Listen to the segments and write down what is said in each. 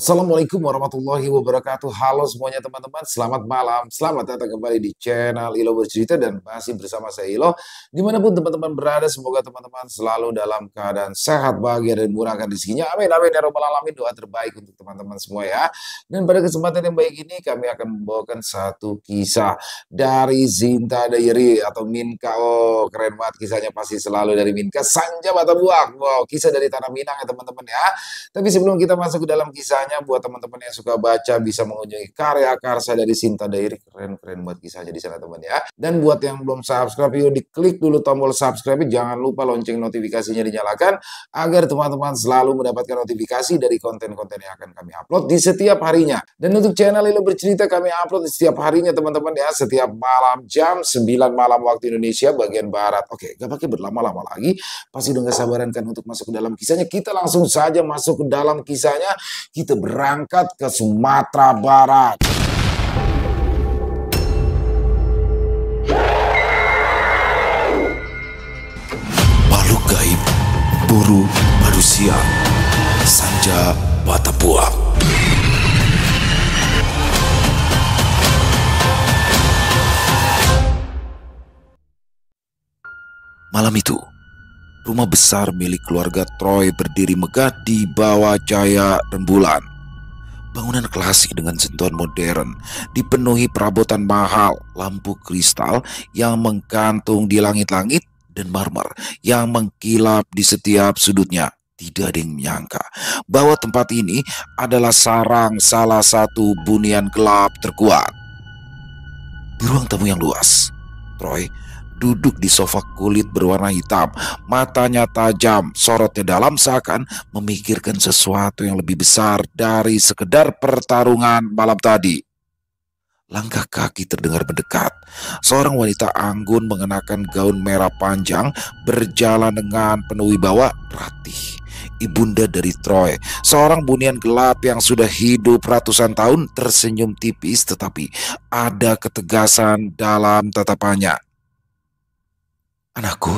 Assalamualaikum warahmatullahi wabarakatuh. Halo semuanya teman-teman, selamat malam. Selamat datang kembali di channel Ilo Bercerita dan masih bersama saya Ilo. Dimanapun teman-teman berada, semoga teman-teman selalu dalam keadaan sehat, bahagia, dan murahkan rezekinya. Amin, amin, ya robbal alamin. Doa terbaik untuk teman-teman semua ya. Dan pada kesempatan yang baik ini, kami akan membawakan satu kisah dari Zinta Diary atau Minka. Oh, keren banget kisahnya, pasti selalu dari Minka. Sanja Batabuak. Wow, kisah dari Tanah Minang ya teman-teman ya. Tapi sebelum kita masuk ke dalam kisahnya, buat teman-teman yang suka baca bisa mengunjungi karya karsa dari Sinta Diary. Keren-keren buat kisahnya di sana teman ya. Dan buat yang belum subscribe, yuk diklik dulu tombol subscribe. Jangan lupa lonceng notifikasinya dinyalakan agar teman-teman selalu mendapatkan notifikasi dari konten-konten yang akan kami upload di setiap harinya. Dan untuk channel Ilo Bercerita kami upload di setiap harinya teman-teman ya, setiap malam jam 9 malam waktu Indonesia bagian barat. Oke, gak pakai berlama-lama lagi. Pasti udah gak sabaran kan untuk masuk ke dalam kisahnya. Kita langsung saja masuk ke dalam kisahnya. Kita berangkat ke Sumatera Barat. Makhluk gaib, buru manusia, Sanja Batabuak. Malam itu, rumah besar milik keluarga Troy berdiri megah di bawah cahaya rembulan. Bangunan klasik dengan sentuhan modern, dipenuhi perabotan mahal, lampu kristal yang menggantung di langit-langit, dan marmer yang mengkilap di setiap sudutnya. Tidak ada yang menyangka bahwa tempat ini adalah sarang salah satu bunian gelap terkuat. Di ruang tamu yang luas, Troy duduk di sofa kulit berwarna hitam, matanya tajam, sorotnya dalam seakan memikirkan sesuatu yang lebih besar dari sekedar pertarungan malam tadi. Langkah kaki terdengar mendekat. Seorang wanita anggun mengenakan gaun merah panjang berjalan dengan penuh wibawa. Ratih, ibunda dari Troy, seorang bunian gelap yang sudah hidup ratusan tahun, tersenyum tipis tetapi ada ketegasan dalam tatapannya. "Anakku,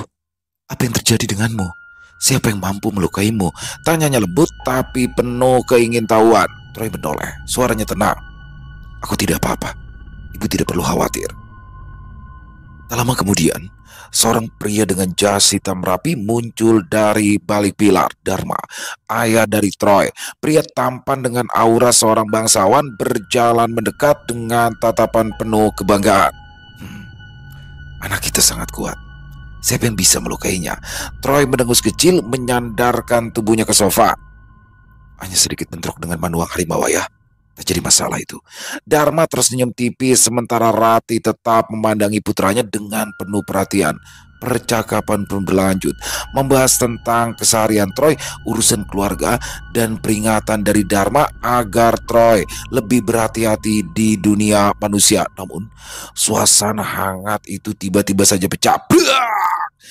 apa yang terjadi denganmu? Siapa yang mampu melukaimu?" Tanyanya lembut tapi penuh keingintahuan. Troy menoleh, suaranya tenang. "Aku tidak apa-apa. Ibu tidak perlu khawatir." Tak lama kemudian, seorang pria dengan jas hitam rapi muncul dari balik pilar. Dharma, ayah dari Troy, pria tampan dengan aura seorang bangsawan, berjalan mendekat dengan tatapan penuh kebanggaan. Anak kita sangat kuat. Siapa yang bisa melukainya?" Troy mendengus kecil, menyandarkan tubuhnya ke sofa. "Hanya sedikit bentrok dengan manuang harimau ya. Tak jadi masalah itu." Dharma tersenyum tipis sementara Rati tetap memandangi putranya dengan penuh perhatian. Percakapan pun berlanjut, membahas tentang keseharian Troy, urusan keluarga, dan peringatan dari Dharma agar Troy lebih berhati-hati di dunia manusia. Namun, suasana hangat itu tiba-tiba saja pecah.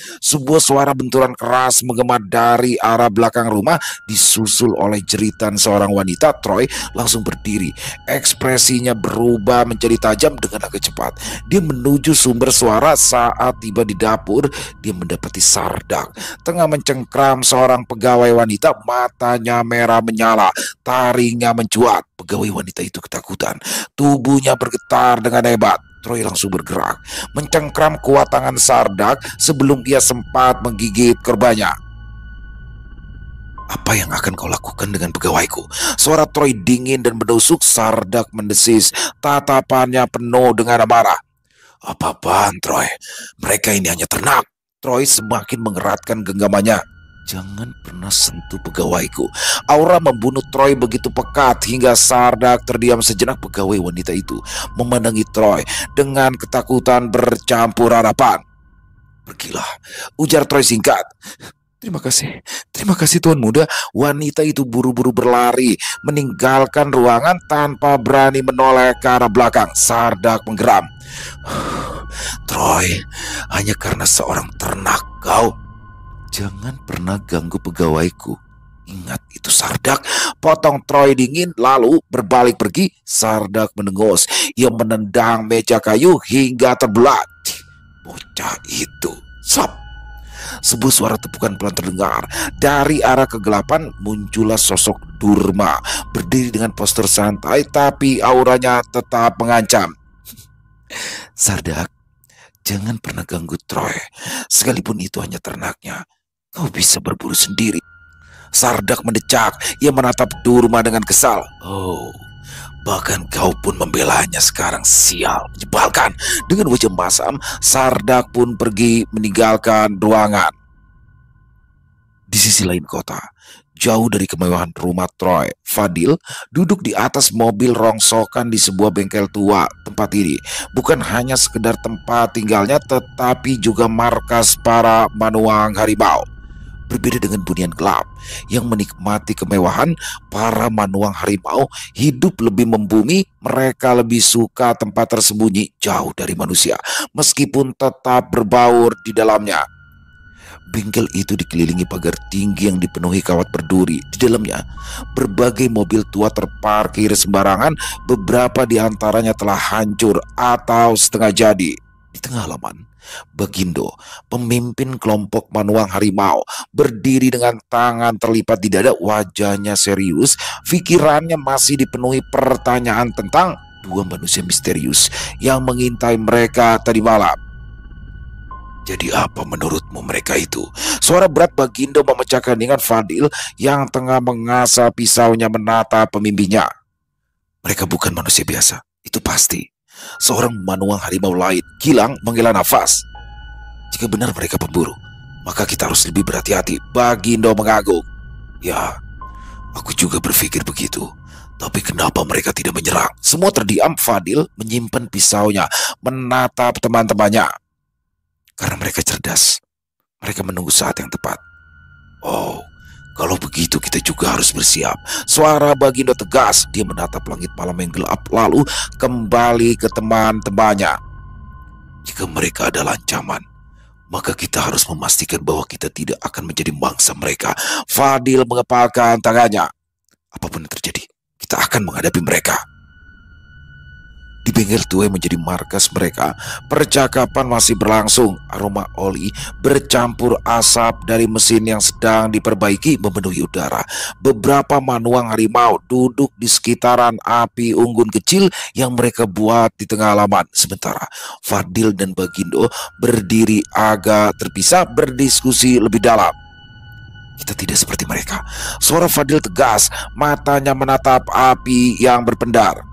Sebuah suara benturan keras menggema dari arah belakang rumah, disusul oleh jeritan seorang wanita. Troy langsung berdiri. Ekspresinya berubah menjadi tajam dengan agak cepat. Dia menuju sumber suara. Saat tiba di dapur, dia mendapati Sardak tengah mencengkram seorang pegawai wanita. Matanya merah menyala, taringnya mencuat. Pegawai wanita itu ketakutan. Tubuhnya bergetar dengan hebat. Troy langsung bergerak, mencengkram kuat tangan Sardak sebelum ia sempat menggigit korbannya. "Apa yang akan kau lakukan dengan pegawaiku?" Suara Troy dingin dan menusuk. Sardak mendesis, tatapannya penuh dengan amarah. "Apa-apaan, Troy? Mereka ini hanya ternak." Troy semakin mengeratkan genggamannya. "Jangan pernah sentuh pegawaiku." Aura membunuh Troy begitu pekat hingga Sardak terdiam sejenak. Pegawai wanita itu memandangi Troy dengan ketakutan bercampur harapan. "Pergilah," ujar Troy singkat. Terima kasih Tuan Muda." Wanita itu buru-buru berlari, meninggalkan ruangan tanpa berani menoleh ke arah belakang. Sardak menggeram. "Troy, hanya karena seorang ternak kau. Jangan pernah ganggu pegawaiku. Ingat itu, Sardak." Potong Troy dingin lalu berbalik pergi. Sardak mendengus. Ia menendang meja kayu hingga terbelah. Bocah itu. Sap. Sebuah suara tepukan pelan terdengar. Dari arah kegelapan muncullah sosok Durma, berdiri dengan postur santai tapi auranya tetap mengancam. Sardak, jangan pernah ganggu Troy. Sekalipun itu hanya ternaknya, kau bisa berburu sendiri. Sardak mendecak. Ia menatap Durma dengan kesal. Oh, bahkan kau pun membelanya sekarang, sial, menyebalkan. Dengan wajah masam, Sardak pun pergi meninggalkan ruangan. Di sisi lain kota, jauh dari kemewahan rumah Troy, Fadil duduk di atas mobil rongsokan di sebuah bengkel tua. Tempat ini bukan hanya sekedar tempat tinggalnya, tetapi juga markas para manuang harimau. Berbeda dengan bunian gelap yang menikmati kemewahan, para manuang harimau hidup lebih membumi. Mereka lebih suka tempat tersembunyi jauh dari manusia, meskipun tetap berbaur di dalamnya. Bengkel itu dikelilingi pagar tinggi yang dipenuhi kawat berduri. Di dalamnya, berbagai mobil tua terparkir sembarangan. Beberapa di antaranya telah hancur atau setengah jadi. Di tengah halaman, Bagindo, pemimpin kelompok manuang harimau, berdiri dengan tangan terlipat di dada. Wajahnya serius, pikirannya masih dipenuhi pertanyaan tentang dua manusia misterius yang mengintai mereka tadi malam. Jadi apa menurutmu mereka itu? Suara berat Bagindo memecahkan dengan Fadil yang tengah mengasah pisaunya menatap pemimpinnya. Mereka bukan manusia biasa, itu pasti. Seorang manuang harimau lain. Gilang menghela nafas. Jika benar mereka pemburu, maka kita harus lebih berhati-hati. Bagindo mengangguk. Ya, aku juga berpikir begitu. Tapi kenapa mereka tidak menyerang? Semua terdiam. Fadil menyimpan pisaunya, menatap teman-temannya. Karena mereka cerdas. Mereka menunggu saat yang tepat. Oh, kalau begitu kita juga harus bersiap. Suara Bagindo tegas. Dia menatap langit malam yang gelap, lalu kembali ke teman-temannya. Jika mereka adalah ancaman, maka kita harus memastikan bahwa kita tidak akan menjadi mangsa mereka. Fadil mengepalkan tangannya. Apapun yang terjadi, kita akan menghadapi mereka. Di bengkel tua yang menjadi markas mereka, percakapan masih berlangsung. Aroma oli bercampur asap dari mesin yang sedang diperbaiki memenuhi udara. Beberapa manuang harimau duduk di sekitaran api unggun kecil yang mereka buat di tengah halaman. Sementara Fadil dan Bagindo berdiri agak terpisah, berdiskusi lebih dalam. Kita tidak seperti mereka. Suara Fadil tegas, matanya menatap api yang berpendar.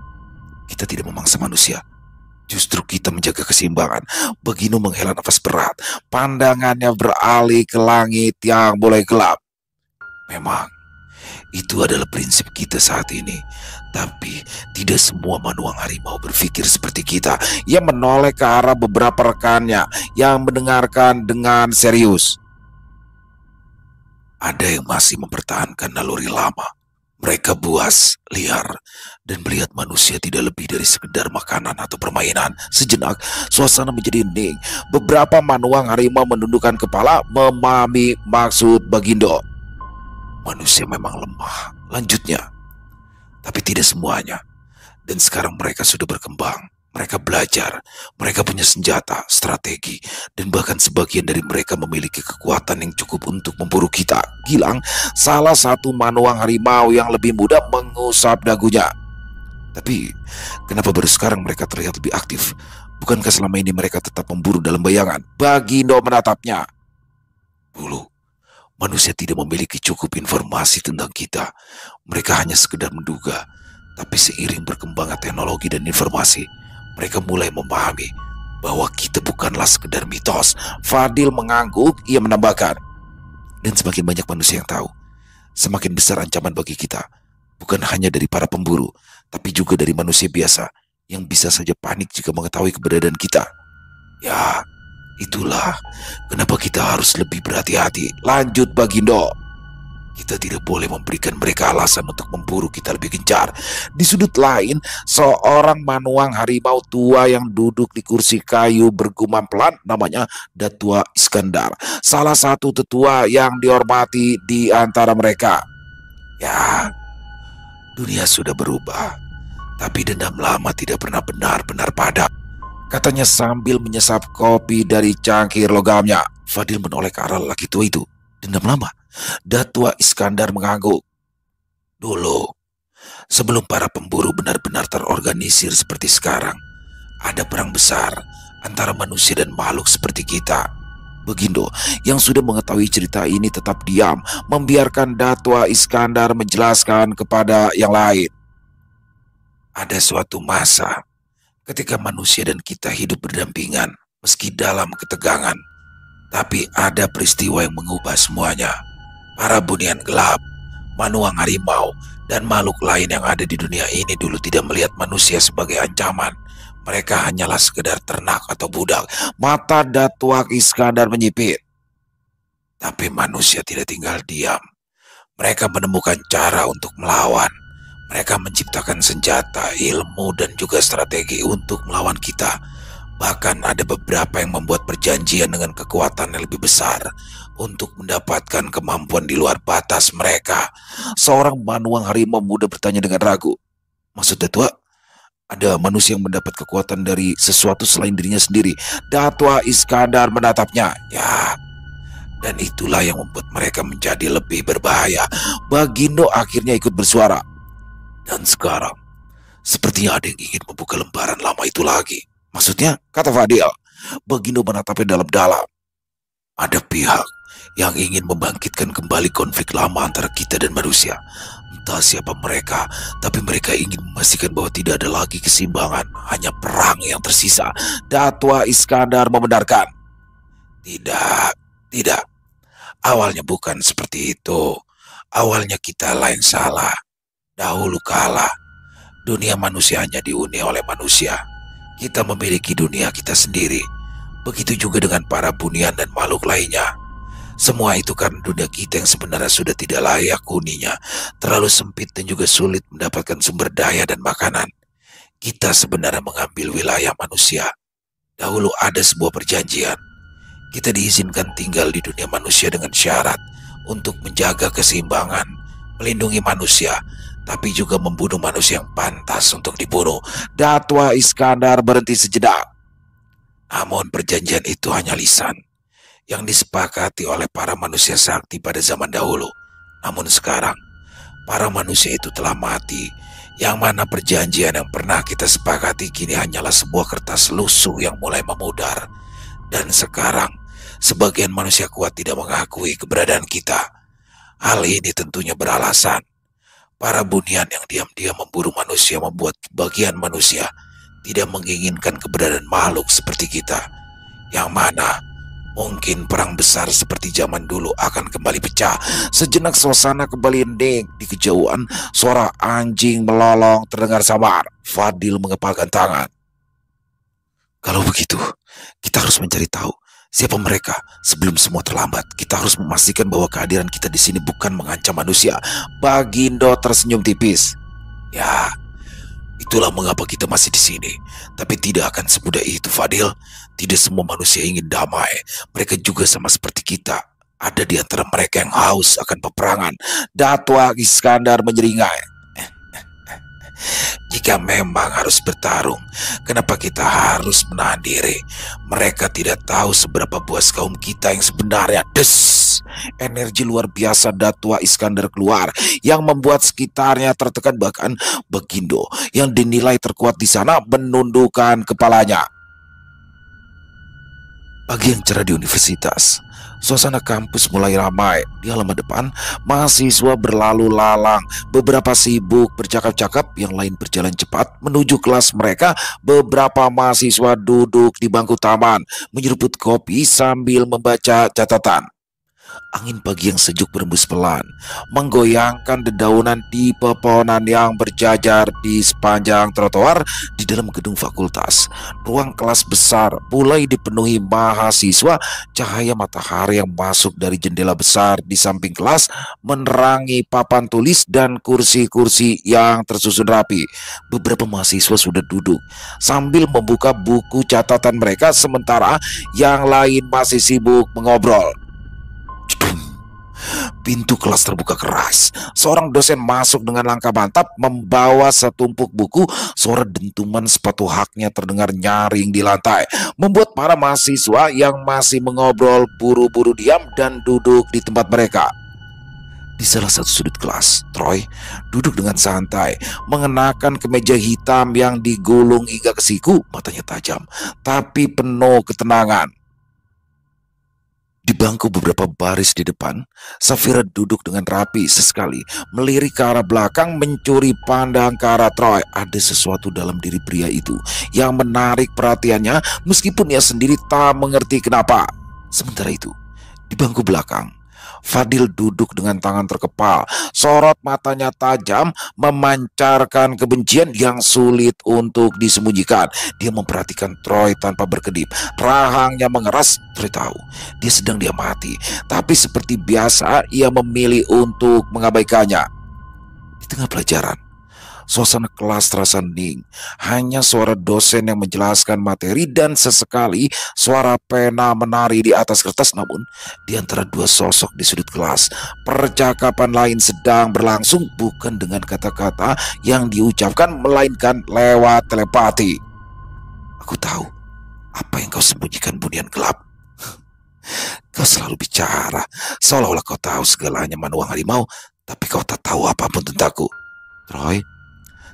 Kita tidak memangsa manusia. Justru kita menjaga keseimbangan. Bagindo menghela nafas berat. Pandangannya beralih ke langit yang mulai gelap. Memang, itu adalah prinsip kita saat ini. Tapi tidak semua manuang harimau berpikir seperti kita. Ia menoleh ke arah beberapa rekannya yang mendengarkan dengan serius. Ada yang masih mempertahankan naluri lama. Mereka buas, liar, dan melihat manusia tidak lebih dari sekedar makanan atau permainan. Sejenak, suasana menjadi hening. Beberapa manuang harimau menundukkan kepala, memahami maksud Bagindo. Manusia memang lemah, lanjutnya. Tapi tidak semuanya. Dan sekarang mereka sudah berkembang. Mereka belajar, mereka punya senjata, strategi, dan bahkan sebagian dari mereka memiliki kekuatan yang cukup untuk memburu kita. Gilang, salah satu manuang harimau yang lebih muda, mengusap dagunya. Tapi, kenapa baru sekarang mereka terlihat lebih aktif? Bukankah selama ini mereka tetap memburu dalam bayangan? Bagindo menatapnya. Dulu, manusia tidak memiliki cukup informasi tentang kita. Mereka hanya sekedar menduga. Tapi seiring berkembangnya teknologi dan informasi, mereka mulai memahami bahwa kita bukanlah sekedar mitos. Fadil mengangguk, ia menambahkan. Dan semakin banyak manusia yang tahu, semakin besar ancaman bagi kita. Bukan hanya dari para pemburu, tapi juga dari manusia biasa yang bisa saja panik jika mengetahui keberadaan kita. Ya, itulah kenapa kita harus lebih berhati-hati. Lanjut Bagindo. Kita tidak boleh memberikan mereka alasan untuk memburu kita lebih gencar. Di sudut lain, seorang manuang harimau tua yang duduk di kursi kayu bergumam pelan, namanya Datua Iskandar. Salah satu tetua yang dihormati di antara mereka. Ya, dunia sudah berubah. Tapi dendam lama tidak pernah benar-benar padam. katanya sambil menyesap kopi dari cangkir logamnya. Fadil menoleh ke arah lelaki tua itu. Dendam lama. Datua Iskandar mengangguk. Dulu, sebelum para pemburu benar-benar terorganisir seperti sekarang, ada perang besar antara manusia dan makhluk seperti kita. Begindo yang sudah mengetahui cerita ini tetap diam, membiarkan Datua Iskandar menjelaskan kepada yang lain. Ada suatu masa ketika manusia dan kita hidup berdampingan meski dalam ketegangan. Tapi ada peristiwa yang mengubah semuanya. Para bunian gelap, manuang harimau, dan makhluk lain yang ada di dunia ini dulu tidak melihat manusia sebagai ancaman. Mereka hanyalah sekedar ternak atau budak. Mata Datua Iskandar menyipit. Tapi manusia tidak tinggal diam. Mereka menemukan cara untuk melawan. Mereka menciptakan senjata, ilmu, dan juga strategi untuk melawan kita. Bahkan ada beberapa yang membuat perjanjian dengan kekuatan yang lebih besar untuk mendapatkan kemampuan di luar batas mereka. Seorang manuang harimau muda bertanya dengan ragu. Maksud Datua, ada manusia yang mendapat kekuatan dari sesuatu selain dirinya sendiri. Datua Iskandar menatapnya. Ya, dan itulah yang membuat mereka menjadi lebih berbahaya. Bagindo akhirnya ikut bersuara. Dan sekarang, sepertinya ada yang ingin membuka lembaran lama itu lagi. Maksudnya, kata Fadil. Bagindo menatapnya dalam-dalam. Ada pihak yang ingin membangkitkan kembali konflik lama antara kita dan manusia. Entah siapa mereka, tapi mereka ingin memastikan bahwa tidak ada lagi keseimbangan, hanya perang yang tersisa. Datua Iskandar membenarkan. Tidak. Awalnya bukan seperti itu. Awalnya kita lain salah. Dahulu kala, dunia manusia hanya dihuni oleh manusia. Kita memiliki dunia kita sendiri. Begitu juga dengan para bunian dan makhluk lainnya. Semua itu karena dunia kita yang sebenarnya sudah tidak layak huninya. Terlalu sempit dan juga sulit mendapatkan sumber daya dan makanan. Kita sebenarnya mengambil wilayah manusia. Dahulu ada sebuah perjanjian. Kita diizinkan tinggal di dunia manusia dengan syarat untuk menjaga keseimbangan, melindungi manusia, tapi juga membunuh manusia yang pantas untuk dibunuh. Datua Iskandar berhenti sejenak. Namun perjanjian itu hanya lisan yang disepakati oleh para manusia sakti pada zaman dahulu. Namun sekarang, para manusia itu telah mati. Yang mana perjanjian yang pernah kita sepakati kini hanyalah sebuah kertas lusuh yang mulai memudar. Dan sekarang, sebagian manusia kuat tidak mengakui keberadaan kita. Hal ini tentunya beralasan. Para bunian yang diam-diam memburu manusia membuat bagian manusia tidak menginginkan keberadaan makhluk seperti kita. Yang mana mungkin perang besar seperti zaman dulu akan kembali pecah. Sejenak suasana kembali hening. Di kejauhan suara anjing melolong terdengar samar. Fadil mengepalkan tangan. Kalau begitu, kita harus mencari tahu siapa mereka sebelum semua terlambat. Kita harus memastikan bahwa kehadiran kita di sini bukan mengancam manusia. Bagindo tersenyum tipis. Ya, itulah mengapa kita masih di sini. Tapi tidak akan semudah itu, Fadil. Tidak semua manusia ingin damai. Mereka juga sama seperti kita. Ada di antara mereka yang haus akan peperangan. Datua Iskandar menyeringai. Jika memang harus bertarung, kenapa kita harus menahan diri? Mereka tidak tahu seberapa buas kaum kita yang sebenarnya. Des! Energi luar biasa Datua Iskandar keluar yang membuat sekitarnya tertekan. Bahkan Bagindo yang dinilai terkuat di sana menundukkan kepalanya. Pagi yang cerah di universitas. Suasana kampus mulai ramai. Di halaman depan, mahasiswa berlalu lalang. Beberapa sibuk bercakap-cakap, yang lain berjalan cepat menuju kelas mereka. Beberapa mahasiswa duduk di bangku taman, menyeruput kopi sambil membaca catatan. Angin pagi yang sejuk berembus pelan, menggoyangkan dedaunan di pepohonan yang berjajar di sepanjang trotoar. Di dalam gedung fakultas, ruang kelas besar mulai dipenuhi mahasiswa. Cahaya matahari yang masuk dari jendela besar di samping kelas menerangi papan tulis dan kursi-kursi yang tersusun rapi. Beberapa mahasiswa sudah duduk sambil membuka buku catatan mereka, sementara yang lain masih sibuk mengobrol. Pintu kelas terbuka keras. Seorang dosen masuk dengan langkah mantap membawa setumpuk buku. Suara dentuman sepatu haknya terdengar nyaring di lantai, membuat para mahasiswa yang masih mengobrol buru-buru diam dan duduk di tempat mereka. Di salah satu sudut kelas, Troy duduk dengan santai, mengenakan kemeja hitam yang digulung hingga ke siku, matanya tajam, tapi penuh ketenangan. Di bangku beberapa baris di depan, Safira duduk dengan rapi sesekali, melirik ke arah belakang, mencuri pandang ke arah Troy. Ada sesuatu dalam diri pria itu yang menarik perhatiannya, meskipun ia sendiri tak mengerti kenapa. Sementara itu, di bangku belakang, Fadil duduk dengan tangan terkepal, sorot matanya tajam, memancarkan kebencian yang sulit untuk disembunyikan. Dia memperhatikan Troy tanpa berkedip, rahangnya mengeras. Troy tahu dia sedang diamati, tapi seperti biasa ia memilih untuk mengabaikannya. Di tengah pelajaran, suasana kelas terasa hening. Hanya suara dosen yang menjelaskan materi dan sesekali suara pena menari di atas kertas. Namun, di antara dua sosok di sudut kelas, percakapan lain sedang berlangsung, bukan dengan kata-kata yang diucapkan, melainkan lewat telepati. Aku tahu apa yang kau sembunyikan, bunian gelap. Kau selalu bicara seolah-olah kau tahu segalanya, manuang harimau, tapi kau tak tahu apapun tentangku. Troy,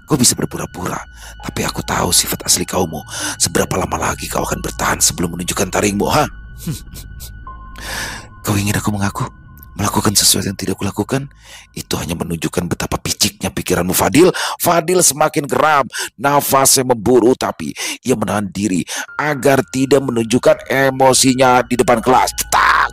kau bisa berpura-pura, tapi aku tahu sifat asli kaumu. Seberapa lama lagi kau akan bertahan sebelum menunjukkan taringmu, ha? Kau ingin aku mengaku? Melakukan sesuatu yang tidak kulakukan? Itu hanya menunjukkan betapa piciknya pikiranmu, Fadil. Fadil semakin geram, nafasnya memburu, tapi ia menahan diri agar tidak menunjukkan emosinya di depan kelas. Cetak!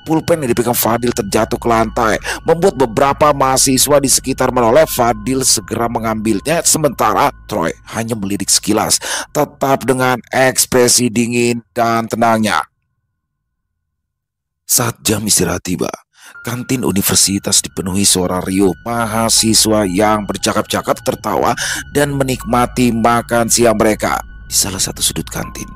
Pulpen yang dipegang Fadil terjatuh ke lantai, membuat beberapa mahasiswa di sekitar menoleh. Fadil segera mengambilnya, sementara Troy hanya melirik sekilas, tetap dengan ekspresi dingin dan tenangnya. Saat jam istirahat tiba, kantin universitas dipenuhi suara riuh mahasiswa yang bercakap-cakap, tertawa, dan menikmati makan siang mereka. Di salah satu sudut kantin,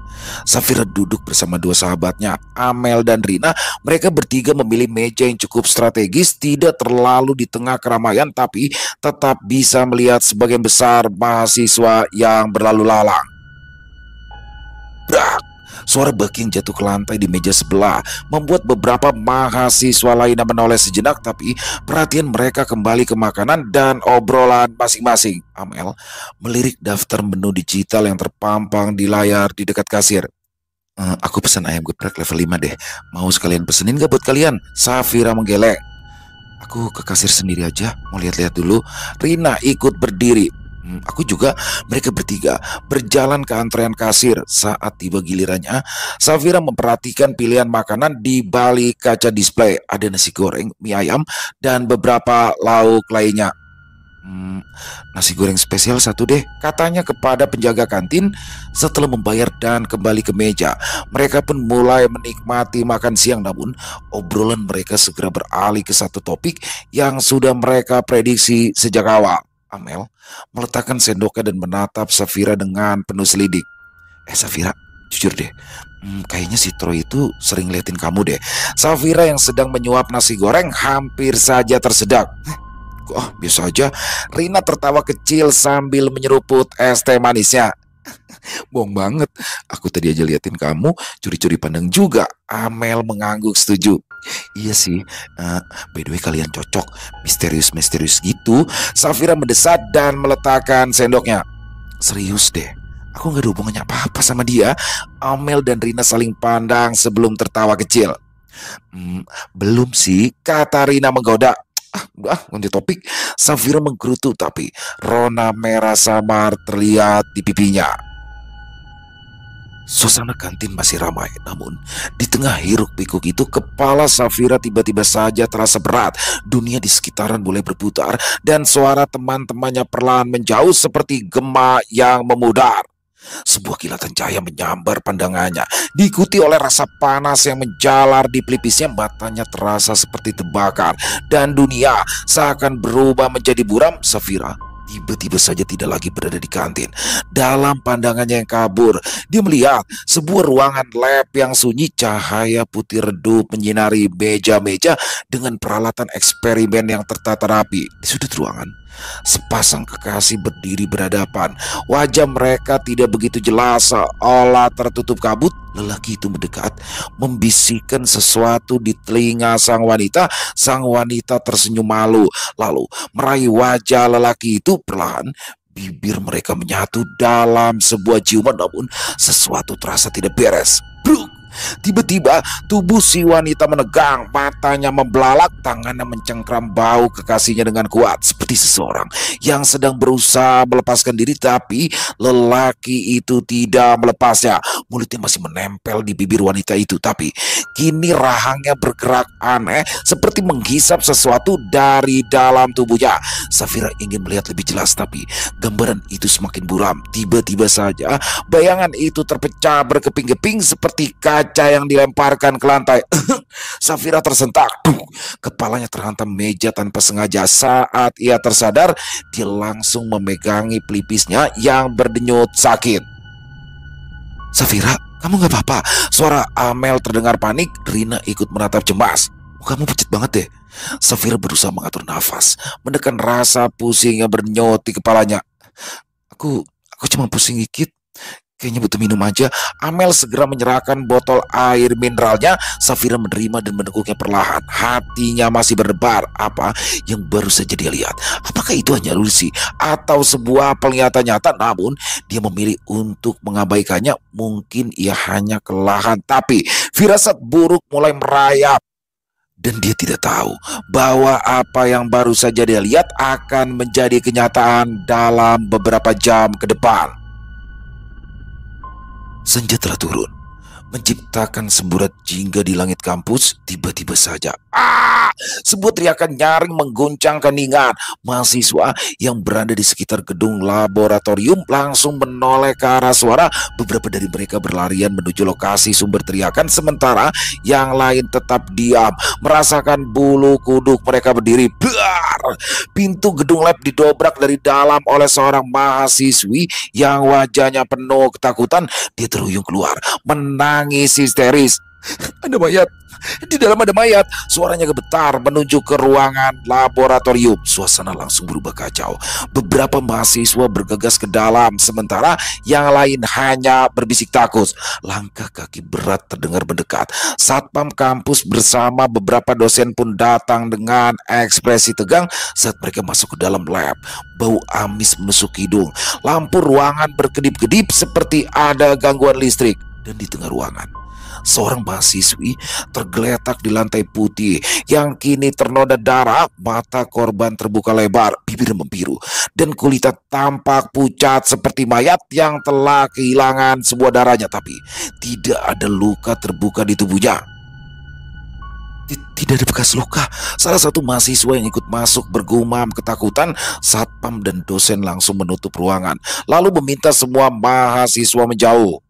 Safira duduk bersama dua sahabatnya, Amel dan Rina. Mereka bertiga memilih meja yang cukup strategis, tidak terlalu di tengah keramaian, tapi tetap bisa melihat sebagian besar mahasiswa yang berlalu lalang. Brak! Suara baki yang jatuh ke lantai di meja sebelah membuat beberapa mahasiswa lainnya menoleh sejenak, tapi perhatian mereka kembali ke makanan dan obrolan masing-masing. Amel melirik daftar menu digital yang terpampang di layar di dekat kasir. Aku pesan ayam geprek level 5 deh. Mau sekalian pesenin gak buat kalian? Safira menggeleng. Aku ke kasir sendiri aja, mau lihat-lihat dulu. Rina ikut berdiri. Aku juga. Mereka bertiga berjalan ke antrean kasir. Saat tiba gilirannya, Safira memperhatikan pilihan makanan di balik kaca display. Ada nasi goreng, mie ayam, dan beberapa lauk lainnya. Nasi goreng spesial satu deh, katanya kepada penjaga kantin setelah membayar dan kembali ke meja. Mereka pun mulai menikmati makan siang, namun obrolan mereka segera beralih ke satu topik yang sudah mereka prediksi sejak awal. Amel meletakkan sendoknya dan menatap Safira dengan penuh selidik. Safira, jujur deh, kayaknya si Troy itu sering liatin kamu deh. Safira yang sedang menyuap nasi goreng hampir saja tersedak. Biasa aja. Rina tertawa kecil sambil menyeruput es teh manisnya. Bohong banget, aku tadi aja liatin kamu, curi-curi pandang juga. Amel mengangguk setuju. Iya sih, by the way kalian cocok, misterius-misterius gitu. Safira mendesak dan meletakkan sendoknya. Serius deh, aku gak ada hubungannya apa-apa sama dia. Amel dan Rina saling pandang sebelum tertawa kecil. Belum sih, kata Rina menggoda. Ganti topik. Safira menggerutu, tapi rona merah samar terlihat di pipinya. Suasana kantin masih ramai, namun di tengah hiruk pikuk itu kepala Safira tiba-tiba saja terasa berat. Dunia di sekitaran mulai berputar dan suara teman-temannya perlahan menjauh seperti gema yang memudar. Sebuah kilatan cahaya menyambar pandangannya, diikuti oleh rasa panas yang menjalar di pelipisnya. Matanya terasa seperti terbakar dan dunia seakan berubah menjadi buram. Safira tiba-tiba saja tidak lagi berada di kantin. Dalam pandangannya yang kabur, dia melihat sebuah ruangan lab yang sunyi, cahaya putih redup menyinari meja-meja dengan peralatan eksperimen yang tertata rapi. Di sudut ruangan, sepasang kekasih berdiri berhadapan. Wajah mereka tidak begitu jelas, seolah tertutup kabut. Lelaki itu mendekat, membisikkan sesuatu di telinga sang wanita. Sang wanita tersenyum malu, lalu meraih wajah lelaki itu. Perlahan bibir mereka menyatu dalam sebuah ciuman, namun sesuatu terasa tidak beres. Bruk! Tiba-tiba tubuh si wanita menegang, matanya membelalak, tangannya mencengkram bahu kekasihnya dengan kuat, seperti seseorang yang sedang berusaha melepaskan diri, tapi lelaki itu tidak melepasnya. Mulutnya masih menempel di bibir wanita itu, tapi kini rahangnya bergerak aneh, seperti menghisap sesuatu dari dalam tubuhnya. Safira ingin melihat lebih jelas, tapi gambaran itu semakin buram. Tiba-tiba saja bayangan itu terpecah berkeping-keping seperti kaca yang dilemparkan ke lantai. Safira tersentak. Kepalanya terhantam meja tanpa sengaja. Saat ia tersadar, dia langsung memegangi pelipisnya yang berdenyut sakit. "Safira, kamu gak apa-apa?" Suara Amel terdengar panik. Rina ikut menatap cemas. "Kamu pucat banget deh." Safira berusaha mengatur nafas, menekan rasa pusing yang berdenyut di kepalanya. Aku cuma pusing dikit. Kayaknya butuh minum aja." Amel segera menyerahkan botol air mineralnya. Safira menerima dan meneguknya perlahan. Hatinya masih berdebar. Apa yang baru saja dia lihat? Apakah itu hanya ilusi atau sebuah penglihatan nyata? Namun dia memilih untuk mengabaikannya. Mungkin ia hanya kelelahan, tapi firasat buruk mulai merayap. Dan dia tidak tahu bahwa apa yang baru saja dia lihat akan menjadi kenyataan dalam beberapa jam ke depan. Senja telah turun, menciptakan semburat jingga di langit kampus. Tiba-tiba saja, sebuah teriakan nyaring mengguncang keningan. Mahasiswa yang berada di sekitar gedung laboratorium langsung menoleh ke arah suara. Beberapa dari mereka berlarian menuju lokasi sumber teriakan, sementara yang lain tetap diam, merasakan bulu kuduk mereka berdiri. Blar! Pintu gedung lab didobrak dari dalam oleh seorang mahasiswi yang wajahnya penuh ketakutan. Dia terhuyung keluar, menangis histeris. "Ada mayat! Di dalam ada mayat!" Suaranya gemetar menuju ke ruangan laboratorium. Suasana langsung berubah kacau. Beberapa mahasiswa bergegas ke dalam, sementara yang lain hanya berbisik takut. Langkah kaki berat terdengar mendekat. Satpam kampus bersama beberapa dosen pun datang dengan ekspresi tegang saat mereka masuk ke dalam lab. Bau amis menusuk hidung. Lampu ruangan berkedip-kedip seperti ada gangguan listrik. Dan di tengah ruangan, seorang mahasiswi tergeletak di lantai putih yang kini ternoda darah. Mata korban terbuka lebar, bibir membiru, dan kulitnya tampak pucat seperti mayat yang telah kehilangan semua darahnya. Tapi tidak ada luka terbuka di tubuhnya. Tidak ada bekas luka. Salah satu mahasiswa yang ikut masuk bergumam ketakutan. Satpam dan dosen langsung menutup ruangan, lalu meminta semua mahasiswa menjauh.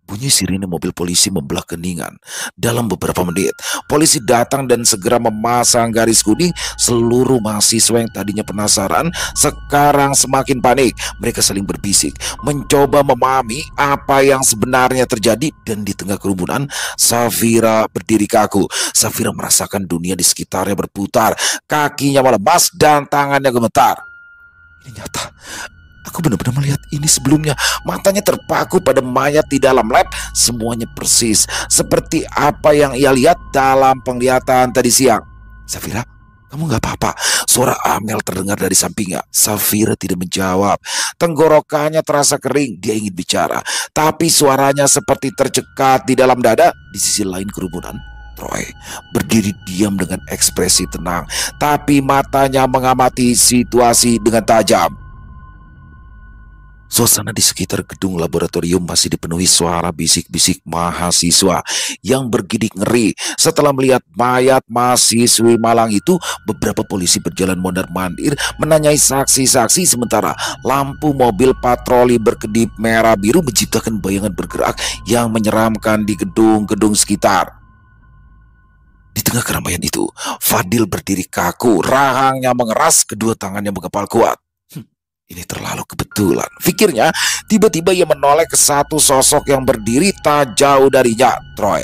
Bunyi sirine mobil polisi membelah keningan. Dalam beberapa menit, polisi datang dan segera memasang garis kuning. Seluruh mahasiswa yang tadinya penasaran sekarang semakin panik. Mereka saling berbisik, mencoba memahami apa yang sebenarnya terjadi. Dan di tengah kerumunan, Safira berdiri kaku. Safira merasakan dunia di sekitarnya berputar. Kakinya melemas dan tangannya gemetar. Ini nyata. Aku benar-benar melihat ini sebelumnya. Matanya terpaku pada mayat di dalam lab. Semuanya persis seperti apa yang ia lihat dalam penglihatan tadi siang. "Safira, kamu gak apa-apa?" Suara Amel terdengar dari sampingnya. Safira tidak menjawab. Tenggorokannya terasa kering. Dia ingin bicara, tapi suaranya seperti tercekat di dalam dada. Di sisi lain kerumunan, Troy berdiri diam dengan ekspresi tenang, tapi matanya mengamati situasi dengan tajam. Suasana di sekitar gedung laboratorium masih dipenuhi suara bisik-bisik mahasiswa yang bergidik ngeri. Setelah melihat mayat mahasiswi malang itu, beberapa polisi berjalan mondar-mandir menanyai saksi-saksi, sementara lampu mobil patroli berkedip merah biru menciptakan bayangan bergerak yang menyeramkan di gedung-gedung sekitar. Di tengah keramaian itu, Fadil berdiri kaku, rahangnya mengeras, kedua tangannya mengepal kuat. Ini terlalu kebetulan, pikirnya. Tiba-tiba ia menoleh ke satu sosok yang berdiri tak jauh darinya, Troy.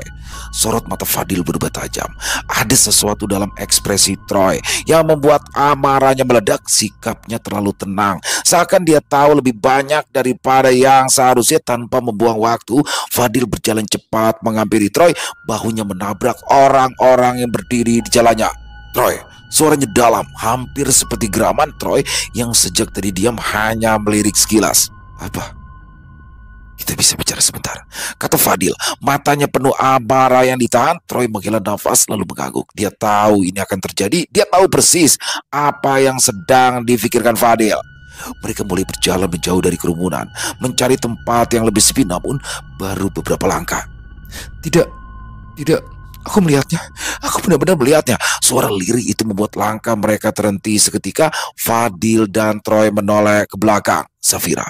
Sorot mata Fadil berubah tajam. Ada sesuatu dalam ekspresi Troy yang membuat amarahnya meledak. Sikapnya terlalu tenang, seakan dia tahu lebih banyak daripada yang seharusnya. Tanpa membuang waktu, Fadil berjalan cepat menghampiri Troy. Bahunya menabrak orang-orang yang berdiri di jalannya. Troy, suaranya dalam, hampir seperti geraman Troy yang sejak tadi diam hanya melirik sekilas. Apa? Kita bisa bicara sebentar, kata Fadil. Matanya penuh amarah yang ditahan. Troy menghela nafas lalu mengangguk. Dia tahu ini akan terjadi. Dia tahu persis apa yang sedang difikirkan Fadil. Mereka mulai berjalan menjauh dari kerumunan, mencari tempat yang lebih sepi. Namun baru beberapa langkah. Tidak, aku melihatnya. Aku benar-benar melihatnya. Suara lirih itu membuat langkah mereka terhenti seketika. Fadil dan Troy menoleh ke belakang. Safira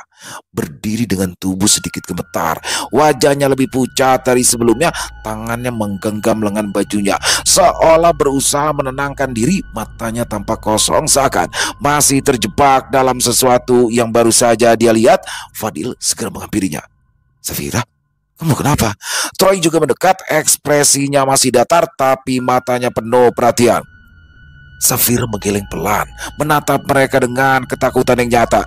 berdiri dengan tubuh sedikit gemetar. Wajahnya lebih pucat dari sebelumnya. Tangannya menggenggam lengan bajunya, seolah berusaha menenangkan diri. Matanya tampak kosong, seakan masih terjebak dalam sesuatu yang baru saja dia lihat. Fadil segera menghampirinya. Safira, kamu kenapa? Troy juga mendekat. Ekspresinya masih datar, tapi matanya penuh perhatian. Safira menggeleng pelan, menatap mereka dengan ketakutan yang nyata.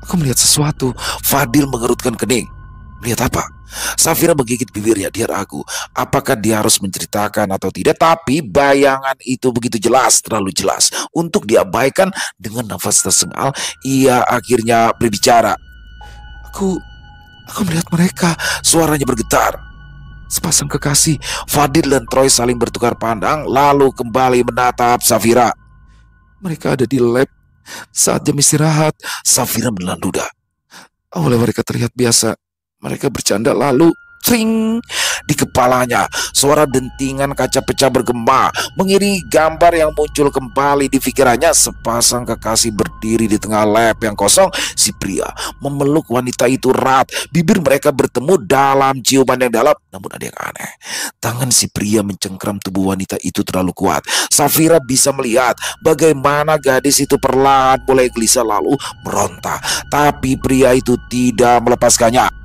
Aku melihat sesuatu. Fadil mengerutkan kening. Melihat apa? Safira menggigit bibirnya. Dia ragu apakah dia harus menceritakan atau tidak. Tapi bayangan itu begitu jelas, terlalu jelas untuk diabaikan. Dengan nafas tersengal, ia akhirnya berbicara. Aku melihat mereka. Suaranya bergetar. Sepasang kekasih. Fadil dan Troy saling bertukar pandang, lalu kembali menatap Safira. Mereka ada di lab saat jam istirahat. Safira menelan ludah. Awalnya mereka terlihat biasa. Mereka bercanda, lalu Tring! Di kepalanya, suara dentingan kaca pecah bergema, mengiringi gambar yang muncul kembali di pikirannya. Sepasang kekasih berdiri di tengah lab yang kosong. Si pria memeluk wanita itu erat. Bibir mereka bertemu dalam ciuman yang dalam. Namun ada yang aneh. Tangan si pria mencengkram tubuh wanita itu terlalu kuat. Safira bisa melihat bagaimana gadis itu perlahan mulai gelisah lalu meronta. Tapi pria itu tidak melepaskannya.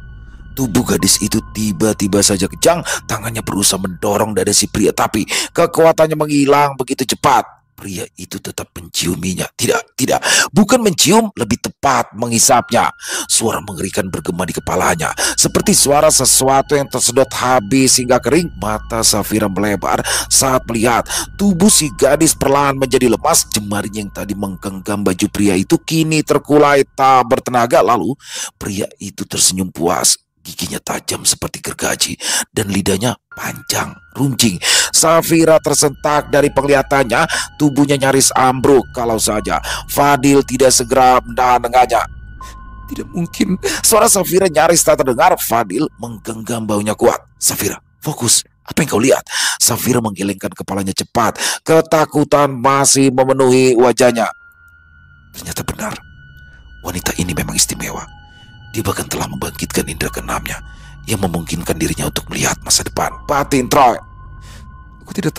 Tubuh gadis itu tiba-tiba saja kejang. Tangannya berusaha mendorong dada si pria, tapi kekuatannya menghilang begitu cepat. Pria itu tetap menciuminya. Tidak, bukan mencium, lebih tepat menghisapnya. Suara mengerikan bergema di kepalanya, seperti suara sesuatu yang tersedot habis hingga kering. Mata Safira melebar saat melihat tubuh si gadis perlahan menjadi lemas. Jemarinya yang tadi menggenggam baju pria itu kini terkulai tak bertenaga. Lalu pria itu tersenyum puas. Giginya tajam seperti gergaji dan lidahnya panjang, runcing. Safira tersentak dari penglihatannya. Tubuhnya nyaris ambruk kalau saja Fadil tidak segera mendengarnya. Tidak mungkin. Suara Safira nyaris tak terdengar. Fadil menggenggam baunya kuat. Safira, fokus. Apa yang kau lihat? Safira menggelengkan kepalanya cepat. Ketakutan masih memenuhi wajahnya. Ternyata benar. Wanita ini memang istimewa. Dia bahkan telah membangkitkan indera keenamnya yang memungkinkan dirinya untuk melihat masa depan. Batin Troy. Aku tidak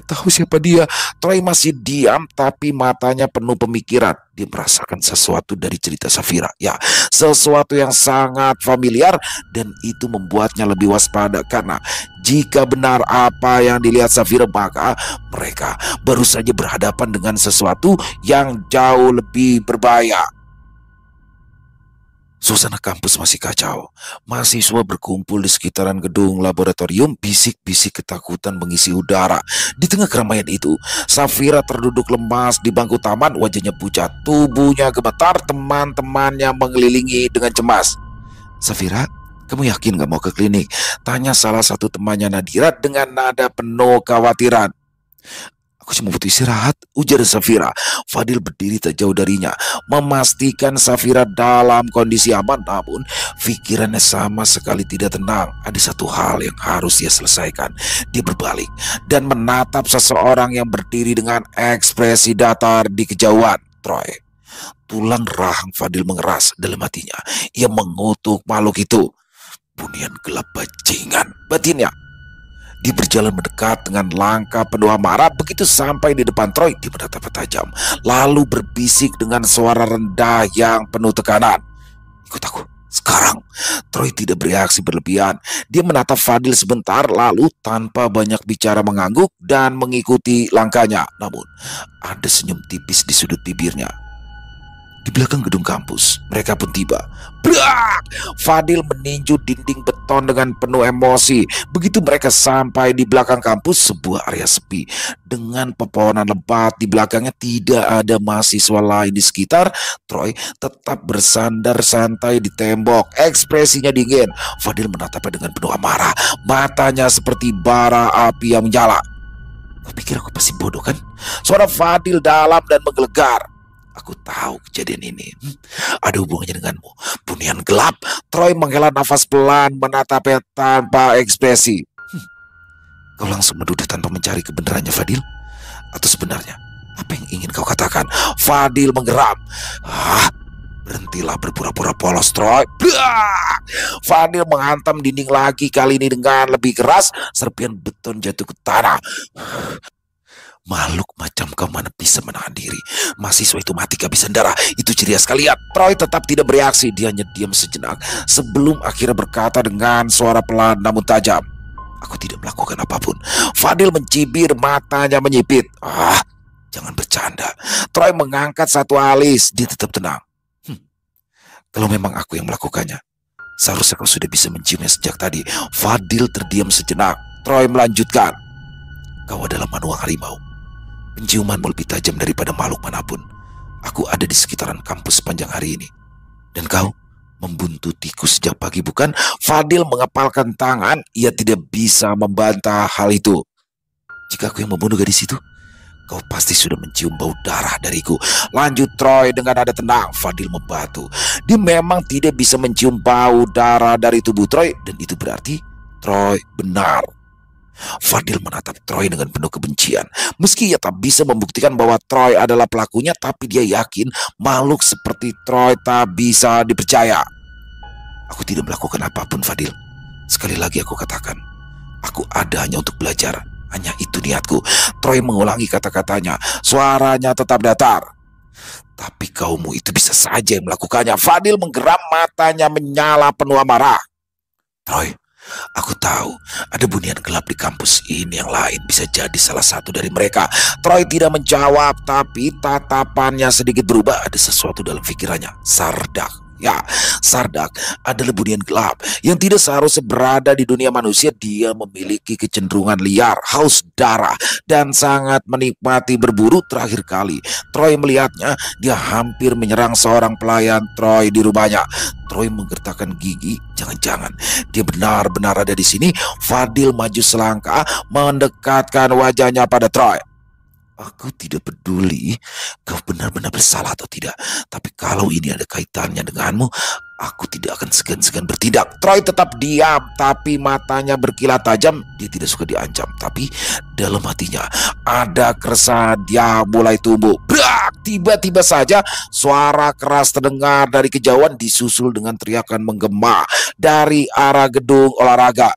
tahu siapa dia. Troy masih diam, tapi matanya penuh pemikiran. Dia merasakan sesuatu dari cerita Safira. Ya, sesuatu yang sangat familiar, dan itu membuatnya lebih waspada. Karena jika benar apa yang dilihat Safira, maka mereka baru saja berhadapan dengan sesuatu yang jauh lebih berbahaya. Suasana kampus masih kacau. Mahasiswa berkumpul di sekitaran gedung laboratorium. Bisik-bisik ketakutan mengisi udara. Di tengah keramaian itu, Safira terduduk lemas di bangku taman. Wajahnya pucat, tubuhnya gemetar. Teman-temannya mengelilingi dengan cemas. Safira, kamu yakin gak mau ke klinik? Tanya salah satu temannya Nadira dengan nada penuh kekhawatiran. Aku cuma butuh istirahat, ujar Safira. Fadil berdiri tak jauh darinya, memastikan Safira dalam kondisi aman. Namun pikirannya sama sekali tidak tenang. Ada satu hal yang harus dia selesaikan. Dia berbalik dan menatap seseorang yang berdiri dengan ekspresi datar di kejauhan. Troy. Tulang rahang Fadil mengeras dalam hatinya. Ia mengutuk makhluk itu. Bunian gelap bajingan, batinnya. Dia berjalan mendekat dengan langkah penuh amarah. Begitu sampai di depan Troy, dia menatap tajam, lalu berbisik dengan suara rendah yang penuh tekanan. "Ikut aku sekarang." Troy tidak bereaksi berlebihan. Dia menatap Fadil sebentar, lalu tanpa banyak bicara mengangguk dan mengikuti langkahnya. Namun, ada senyum tipis di sudut bibirnya. Di belakang gedung kampus, mereka pun tiba. Brak! Fadil meninju dinding beton dengan penuh emosi. Begitu mereka sampai di belakang kampus, sebuah area sepi. Dengan pepohonan lebat di belakangnya, tidak ada mahasiswa lain di sekitar. Troy tetap bersandar santai di tembok. Ekspresinya dingin. Fadil menatapnya dengan penuh amarah. Matanya seperti bara api yang menyala. "Kau pikir aku pasti bodoh kan?" Suara Fadil dalam dan menggelegar. "Aku tahu kejadian ini ada hubungannya denganmu, bunian gelap." Troy menghela nafas pelan, menatapnya tanpa ekspresi. "Kau langsung menuduh tanpa mencari kebenarannya, Fadil? Atau sebenarnya apa yang ingin kau katakan?" Fadil menggeram. Berhentilah berpura-pura polos, Troy." Fadil menghantam dinding lagi, kali ini dengan lebih keras. Serpian beton jatuh ke tanah. "Makhluk macam kau mana bisa menahan diri? Mahasiswa itu mati kehabisan darah. Itu ceria sekali." Troy tetap tidak bereaksi. Dia hanya diam sejenak sebelum akhirnya berkata dengan suara pelan namun tajam, "Aku tidak melakukan apapun." Fadil mencibir, matanya menyipit. Jangan bercanda." Troy mengangkat satu alis. Dia tetap tenang. "Kalau memang aku yang melakukannya, seharusnya kau sudah bisa menciumnya sejak tadi." Fadil terdiam sejenak. Troy melanjutkan, "Kau adalah manuang harimau. Penciumanmu lebih tajam daripada makhluk manapun. Aku ada di sekitaran kampus sepanjang hari ini. Dan kau membuntutiku sejak pagi, bukan?" Fadil mengepalkan tangan. Ia tidak bisa membantah hal itu. "Jika aku yang membunuh gadis itu, kau pasti sudah mencium bau darah dariku." Lanjut Troy dengan nada tenang. Fadil membatu. Dia memang tidak bisa mencium bau darah dari tubuh Troy. Dan itu berarti Troy benar. Fadil menatap Troy dengan penuh kebencian. Meski ia tak bisa membuktikan bahwa Troy adalah pelakunya, tapi dia yakin makhluk seperti Troy tak bisa dipercaya. "Aku tidak melakukan apapun, Fadil. Sekali lagi aku katakan, aku ada hanya untuk belajar. Hanya itu niatku." Troy mengulangi kata-katanya. Suaranya tetap datar. "Tapi kaumu itu bisa saja yang melakukannya." Fadil menggeram, matanya menyala penuh amarah. "Troy, aku tahu ada bunian gelap di kampus ini yang lain. Bisa jadi salah satu dari mereka." Troy tidak menjawab, tapi tatapannya sedikit berubah. Ada sesuatu dalam pikirannya. Sardak. Ya, Sardak adalah bunian gelap yang tidak seharusnya berada di dunia manusia. Dia memiliki kecenderungan liar, haus darah, dan sangat menikmati berburu. Terakhir kali Troy melihatnya, dia hampir menyerang seorang pelayan Troy di rumahnya. Troy menggertakkan gigi. Jangan-jangan dia benar-benar ada di sini. Fadil maju selangkah, mendekatkan wajahnya pada Troy. "Aku tidak peduli kau benar-benar bersalah atau tidak. Tapi kalau ini ada kaitannya denganmu, aku tidak akan segan-segan bertindak." Troy tetap diam, tapi matanya berkilat tajam. Dia tidak suka diancam, tapi dalam hatinya ada keresahan yang mulai tumbuh. Brak! Tiba-tiba saja suara keras terdengar dari kejauhan, disusul dengan teriakan menggema dari arah gedung olahraga.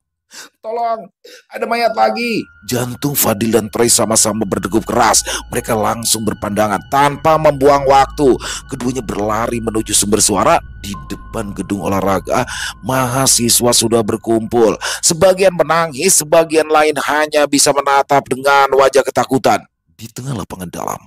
"Tolong, ada mayat lagi!" Jantung Fadil dan Troy sama-sama berdegup keras. Mereka langsung berpandangan tanpa membuang waktu. Keduanya berlari menuju sumber suara. Di depan gedung olahraga, mahasiswa sudah berkumpul. Sebagian menangis, sebagian lain hanya bisa menatap dengan wajah ketakutan. Di tengah lapangan dalam,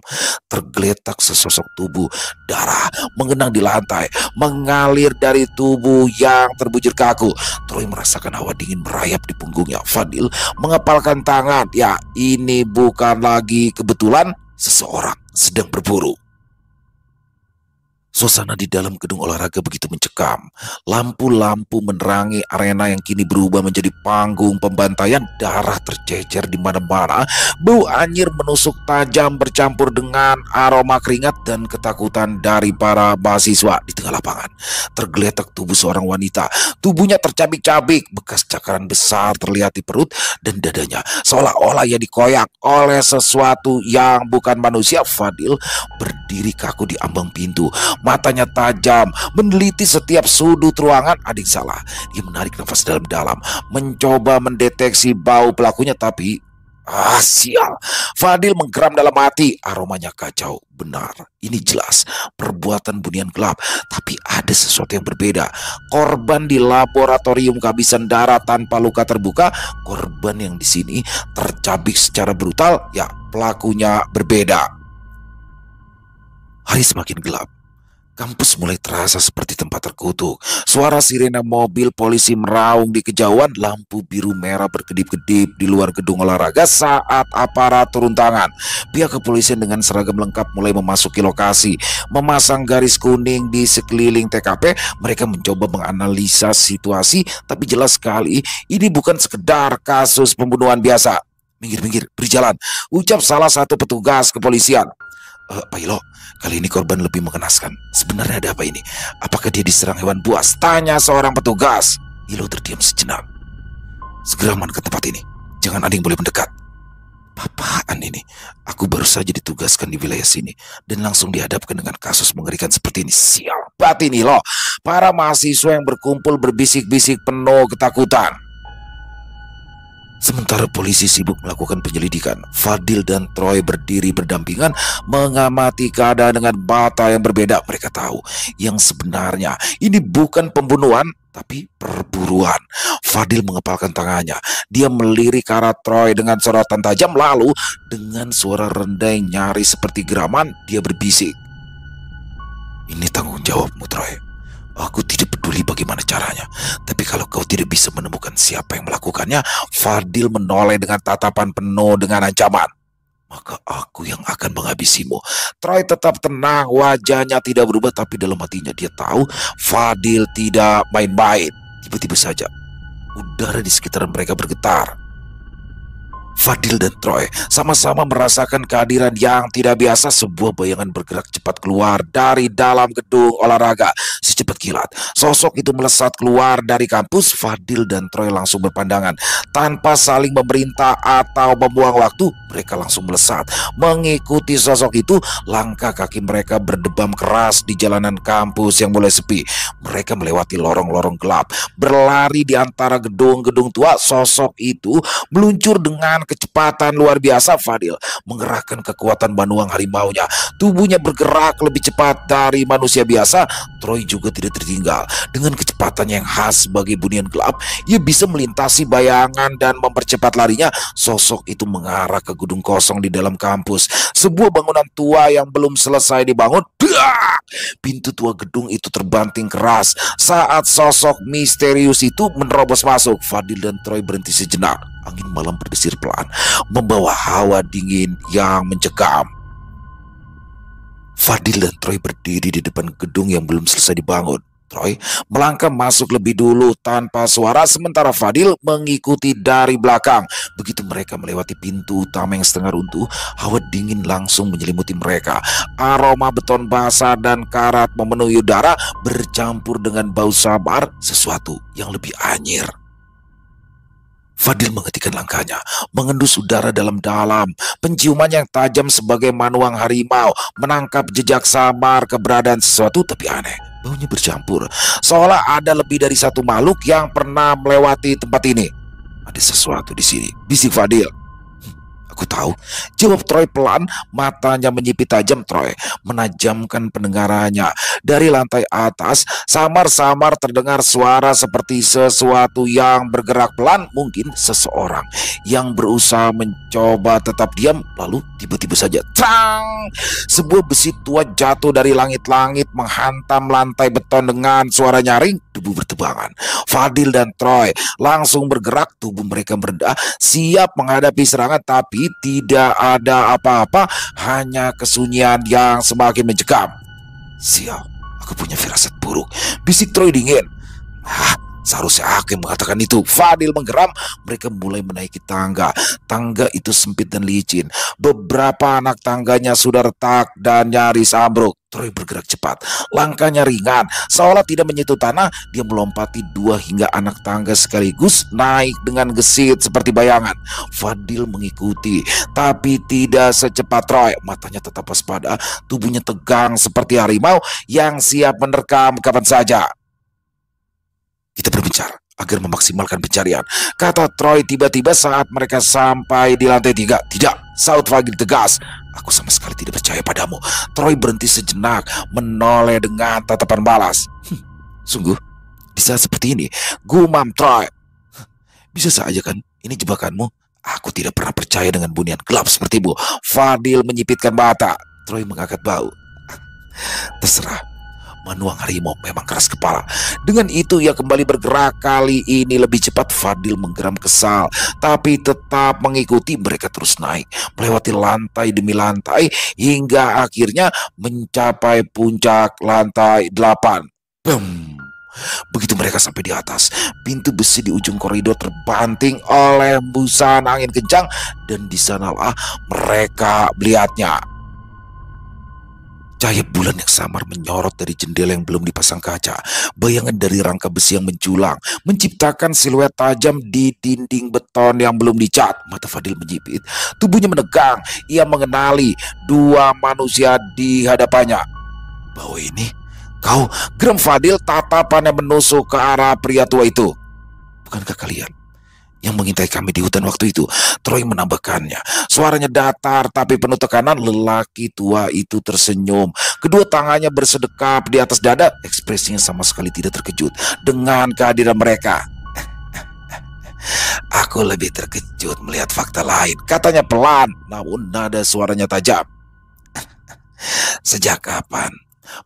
tergeletak sesosok tubuh. Darah mengenang di lantai, mengalir dari tubuh yang terbujur kaku. Troy merasakan hawa dingin merayap di punggungnya. Fadil mengepalkan tangan. Ya, ini bukan lagi kebetulan. Seseorang sedang berburu. Suasana di dalam gedung olahraga begitu mencekam. Lampu-lampu menerangi arena yang kini berubah menjadi panggung pembantaian. Darah tercecer di mana-mana. Bau anyir menusuk tajam bercampur dengan aroma keringat dan ketakutan dari para mahasiswa. Di tengah lapangan tergeletak tubuh seorang wanita. Tubuhnya tercabik-cabik. Bekas cakaran besar terlihat di perut dan dadanya, seolah-olah ia dikoyak oleh sesuatu yang bukan manusia. Fadil berdiri kaku di ambang pintu. Matanya tajam, meneliti setiap sudut ruangan. Ada yang salah. Dia menarik nafas dalam-dalam, mencoba mendeteksi bau pelakunya, tapi sial. Fadil menggeram dalam hati. Aromanya kacau. Benar, ini jelas perbuatan bunian gelap. Tapi ada sesuatu yang berbeda. Korban di laboratorium kehabisan darah tanpa luka terbuka. Korban yang di sini tercabik secara brutal. Ya, pelakunya berbeda. Hari semakin gelap. Kampus mulai terasa seperti tempat terkutuk. Suara sirene mobil polisi meraung di kejauhan. Lampu biru merah berkedip-kedip di luar gedung olahraga saat aparat turun tangan. Pihak kepolisian dengan seragam lengkap mulai memasuki lokasi. Memasang garis kuning di sekeliling TKP. Mereka mencoba menganalisa situasi. Tapi jelas sekali ini bukan sekedar kasus pembunuhan biasa. Minggir, beri jalan, ucap salah satu petugas kepolisian. Pak Ilo, kali ini korban lebih mengenaskan. Sebenarnya ada apa ini? Apakah dia diserang hewan buas? Tanya seorang petugas. Ilo terdiam sejenak. Segera aman ke tempat ini. Jangan ada yang boleh mendekat. Apaan ini? Aku baru saja ditugaskan di wilayah sini dan langsung dihadapkan dengan kasus mengerikan seperti ini. Sial, batin Ilo. Para mahasiswa yang berkumpul berbisik-bisik penuh ketakutan. Sementara polisi sibuk melakukan penyelidikan, Fadil dan Troy berdiri berdampingan mengamati keadaan dengan mata yang berbeda. Mereka tahu yang sebenarnya ini bukan pembunuhan, tapi perburuan. Fadil mengepalkan tangannya. Dia melirik ke arah Troy dengan sorotan tajam, lalu dengan suara rendah yang nyaris seperti geraman, dia berbisik. Ini tanggung jawabmu, Troy. Aku tidak peduli bagaimana caranya. Tapi kalau kau tidak bisa menemukan siapa yang melakukannya, Fadil menoleh dengan tatapan penuh dengan ancaman. Maka aku yang akan menghabisimu. Troy tetap tenang, wajahnya tidak berubah, tapi dalam hatinya dia tahu Fadil tidak main-main. Tiba-tiba saja udara di sekitaran mereka bergetar. Fadil dan Troy sama-sama merasakan kehadiran yang tidak biasa. Sebuah bayangan bergerak cepat keluar dari dalam gedung olahraga. Secepat kilat, sosok itu melesat keluar dari kampus. Fadil dan Troy langsung berpandangan. Tanpa saling memerintah atau membuang waktu, mereka langsung melesat. Mengikuti sosok itu, langkah kaki mereka berdebam keras di jalanan kampus yang mulai sepi. Mereka melewati lorong-lorong gelap, berlari di antara gedung-gedung tua. Sosok itu meluncur dengan kecepatan luar biasa. Fadil mengerahkan kekuatan banuang harimaunya. Tubuhnya bergerak lebih cepat dari manusia biasa. Troy juga tidak tertinggal. Dengan kecepatan yang khas bagi bunian gelap, ia bisa melintasi bayangan dan mempercepat larinya. Sosok itu mengarah ke gedung kosong di dalam kampus. Sebuah bangunan tua yang belum selesai dibangun. Pintu tua gedung itu terbanting keras saat sosok misterius itu menerobos masuk. Fadil dan Troy berhenti sejenak. Angin malam berdesir pelan, membawa hawa dingin yang mencekam. Fadil dan Troy berdiri di depan gedung yang belum selesai dibangun. Troy melangkah masuk lebih dulu tanpa suara, sementara Fadil mengikuti dari belakang. Begitu mereka melewati pintu utama yang setengah runtuh, hawa dingin langsung menyelimuti mereka. Aroma beton basah dan karat memenuhi udara, bercampur dengan bau sabar, sesuatu yang lebih anyir. Fadil menghentikan langkahnya, mengendus udara dalam-dalam. Penciumannya yang tajam sebagai manuang harimau menangkap jejak samar keberadaan sesuatu, tapi aneh. Baunya bercampur, seolah ada lebih dari satu makhluk yang pernah melewati tempat ini. Ada sesuatu di sini, bisik Fadil. Aku tahu, jawab Troy pelan, matanya menyipit tajam. Troy menajamkan pendengarannya. Dari lantai atas, samar-samar terdengar suara seperti sesuatu yang bergerak pelan. Mungkin seseorang yang berusaha mencoba tetap diam. Lalu tiba-tiba saja, trang! Sebuah besi tua jatuh dari langit-langit, menghantam lantai beton dengan suara nyaring. Debu bertebangan. Fadil dan Troy langsung bergerak, tubuh mereka merendah, siap menghadapi serangan. Tapi tidak ada apa-apa, hanya kesunyian yang semakin mencekam. Sial, aku punya firasat buruk, bisik Troy dingin. Seharusnya aku yang mengatakan itu. Fadil menggeram. Mereka mulai menaiki tangga. Tangga itu sempit dan licin. Beberapa anak tangganya sudah retak dan nyaris ambruk. Troy bergerak cepat. Langkahnya ringan. Seolah tidak menyentuh tanah, dia melompati 2 hingga anak tangga sekaligus, naik dengan gesit seperti bayangan. Fadil mengikuti, tapi tidak secepat Troy. Matanya tetap waspada, tubuhnya tegang seperti harimau yang siap menerkam kapan saja. Kita berbicara agar memaksimalkan pencarian, kata Troy tiba-tiba saat mereka sampai di lantai 3. Tidak, saut Fadil tegas. Aku sama sekali tidak percaya padamu. Troy berhenti sejenak, menoleh dengan tatapan balas. Sungguh, di saat seperti ini, gumam Troy. Bisa saja kan, ini jebakanmu. Aku tidak pernah percaya dengan bunian gelap sepertimu. Fadil menyipitkan mata. Troy mengangkat bahu. Terserah. Manuang harimau memang keras kepala. Dengan itu ia kembali bergerak, kali ini lebih cepat. Fadil menggeram kesal, tapi tetap mengikuti. Mereka terus naik, melewati lantai demi lantai, hingga akhirnya mencapai puncak lantai 8. Bum! Begitu mereka sampai di atas, pintu besi di ujung koridor terbanting oleh hembusan angin kencang, dan di sanalah mereka melihatnya. Cahaya bulan yang samar menyorot dari jendela yang belum dipasang kaca. Bayangan dari rangka besi yang menjulang menciptakan siluet tajam di dinding beton yang belum dicat. Mata Fadil menyipit, tubuhnya menegang. Ia mengenali 2 manusia di hadapannya. Bahwa ini kau, geram Fadil, tatapannya menusuk ke arah pria tua itu. Bukankah kalian yang mengintai kami di hutan waktu itu? Troy menambahkannya. Suaranya datar tapi penuh tekanan. Lelaki tua itu tersenyum. Kedua tangannya bersedekap di atas dada. Ekspresinya sama sekali tidak terkejut dengan kehadiran mereka. Aku lebih terkejut melihat fakta lain, katanya pelan, namun nada suaranya tajam. Sejak kapan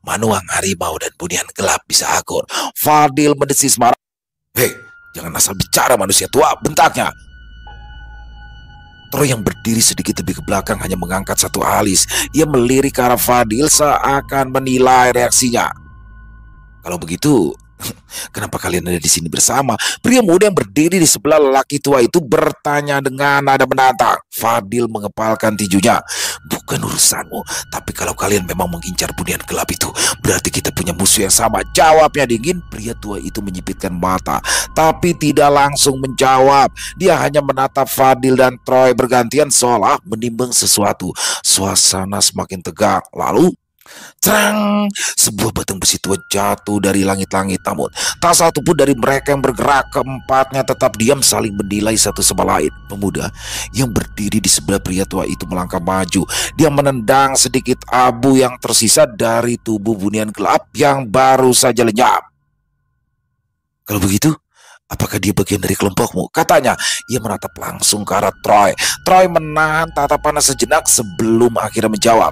manuang harimau dan bunian gelap bisa akur? Fadil mendesis marah. Hei, jangan asal bicara manusia tua, bentaknya. Troy yang berdiri sedikit lebih ke belakang hanya mengangkat satu alis. Ia melirik ke arah Fadil seakan menilai reaksinya. Kalau begitu, kenapa kalian ada di sini bersama? Pria muda yang berdiri di sebelah lelaki tua itu bertanya dengan nada menantang. Fadil mengepalkan tinjunya. Bukan urusanmu, tapi kalau kalian memang mengincar bunian gelap itu, berarti kita punya musuh yang sama, jawabnya dingin. Pria tua itu menyipitkan mata, tapi tidak langsung menjawab. Dia hanya menatap Fadil dan Troy bergantian seolah menimbang sesuatu. Suasana semakin tegang. Lalu Cerang! Sebuah batang besi tua jatuh dari langit-langit, namun tak satu pun dari mereka yang bergerak. Keempatnya tetap diam, saling menilai satu sama lain. Pemuda yang berdiri di sebelah pria tua itu melangkah maju. Dia menendang sedikit abu yang tersisa dari tubuh bunian gelap yang baru saja lenyap. Kalau begitu, apakah dia bagian dari kelompokmu? Katanya. Ia menatap langsung ke arah Troy. Troy menahan tatapannya sejenak sebelum akhirnya menjawab.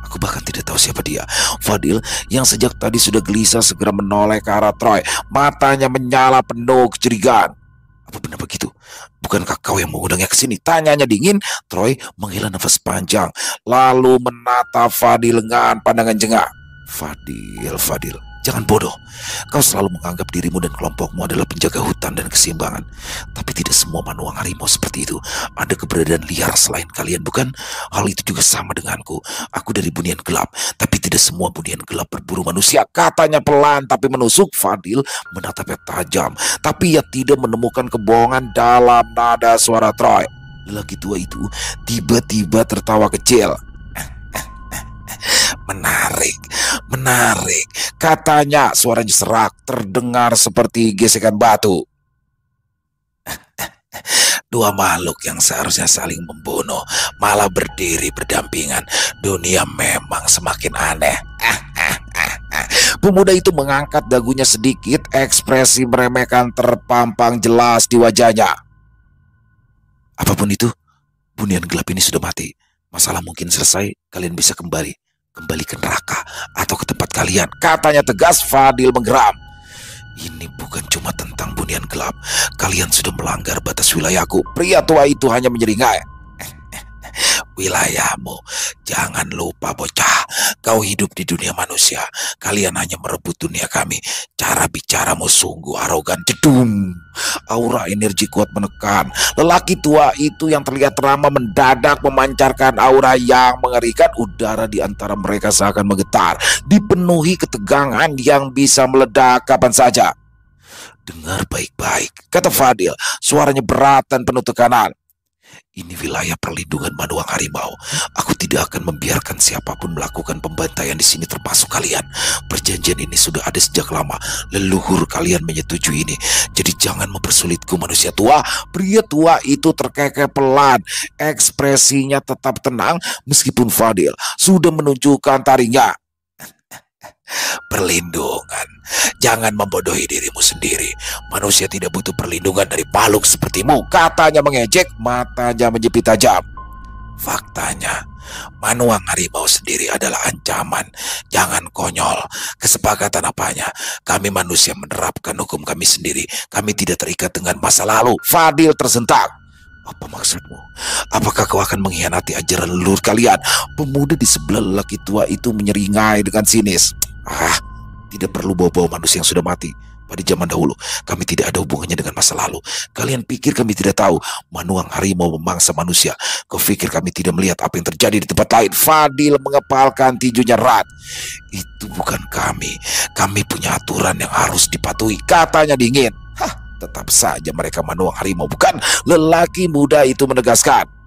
Aku bahkan tidak tahu siapa dia. Fadil yang sejak tadi sudah gelisah segera menoleh ke arah Troy. Matanya menyala penuh kecurigaan. Apa benar begitu? Bukankah kau yang mengundangnya ke sini? Tanyanya dingin. Troy menghela nafas panjang, lalu menatap Fadil dengan pandangan jengah. Fadil, jangan bodoh. Kau selalu menganggap dirimu dan kelompokmu adalah penjaga hutan dan keseimbangan. Tapi tidak semua manuang harimau seperti itu. Ada keberadaan liar selain kalian, bukan? Hal itu juga sama denganku. Aku dari bunian gelap, tapi tidak semua bunian gelap berburu manusia. Katanya pelan tapi menusuk. Fadil menatapnya tajam, tapi ia tidak menemukan kebohongan dalam nada suara Troy. Lelaki tua itu tiba-tiba tertawa kecil. Menarik, katanya. Suaranya serak, terdengar seperti gesekan batu. 2 makhluk yang seharusnya saling membunuh malah berdiri berdampingan. Dunia memang semakin aneh. Pemuda itu mengangkat dagunya sedikit, ekspresi meremehkan terpampang jelas di wajahnya. Apapun itu, bunian gelap ini sudah mati. Masalah mungkin selesai, kalian bisa kembali ke neraka atau ke tempat kalian, katanya tegas. Fadil menggeram. Ini bukan cuma tentang bunian gelap. Kalian sudah melanggar batas wilayahku. Pria tua itu hanya menyeringai. wilayahmu. Jangan lupa bocah, kau hidup di dunia manusia. Kalian hanya merebut dunia kami. Cara bicaramu sungguh arogan. Jedum. Aura energi kuat menekan. Lelaki tua itu yang terlihat ramah mendadak memancarkan aura yang mengerikan. Udara di antara mereka seakan menggetar, dipenuhi ketegangan yang bisa meledak kapan saja. Dengar baik-baik, kata Fadil. Suaranya berat dan penuh tekanan. Ini wilayah perlindungan Manuang Harimau. Aku tidak akan membiarkan siapapun melakukan pembantaian di sini, termasuk kalian. Perjanjian ini sudah ada sejak lama. Leluhur kalian menyetujui ini. Jadi jangan mempersulitku, manusia tua. Pria tua itu terkekeh pelan. Ekspresinya tetap tenang meskipun Fadil sudah menunjukkan taringnya. Perlindungan. Jangan membodohi dirimu sendiri. Manusia tidak butuh perlindungan dari makhluk sepertimu, katanya mengejek, matanya menjepit tajam. Faktanya, Manuang Harimau sendiri adalah ancaman. Jangan konyol. Kesepakatan apanya? Kami manusia menerapkan hukum kami sendiri. Kami tidak terikat dengan masa lalu. Fadil tersentak. Apa maksudmu? Apakah kau akan mengkhianati ajaran leluhur kalian? Pemuda di sebelah lelaki tua itu menyeringai dengan sinis. Tidak perlu bawa-bawa manusia yang sudah mati. Pada zaman dahulu, kami tidak ada hubungannya dengan masa lalu. Kalian pikir kami tidak tahu Manuang Harimau memangsa manusia? Kau pikir kami tidak melihat apa yang terjadi di tempat lain? Fadil mengepalkan tinjunya erat. Itu bukan kami. Kami punya aturan yang harus dipatuhi, katanya dingin. Tetap saja mereka Manuang Harimau, bukan? Lelaki muda itu menegaskan.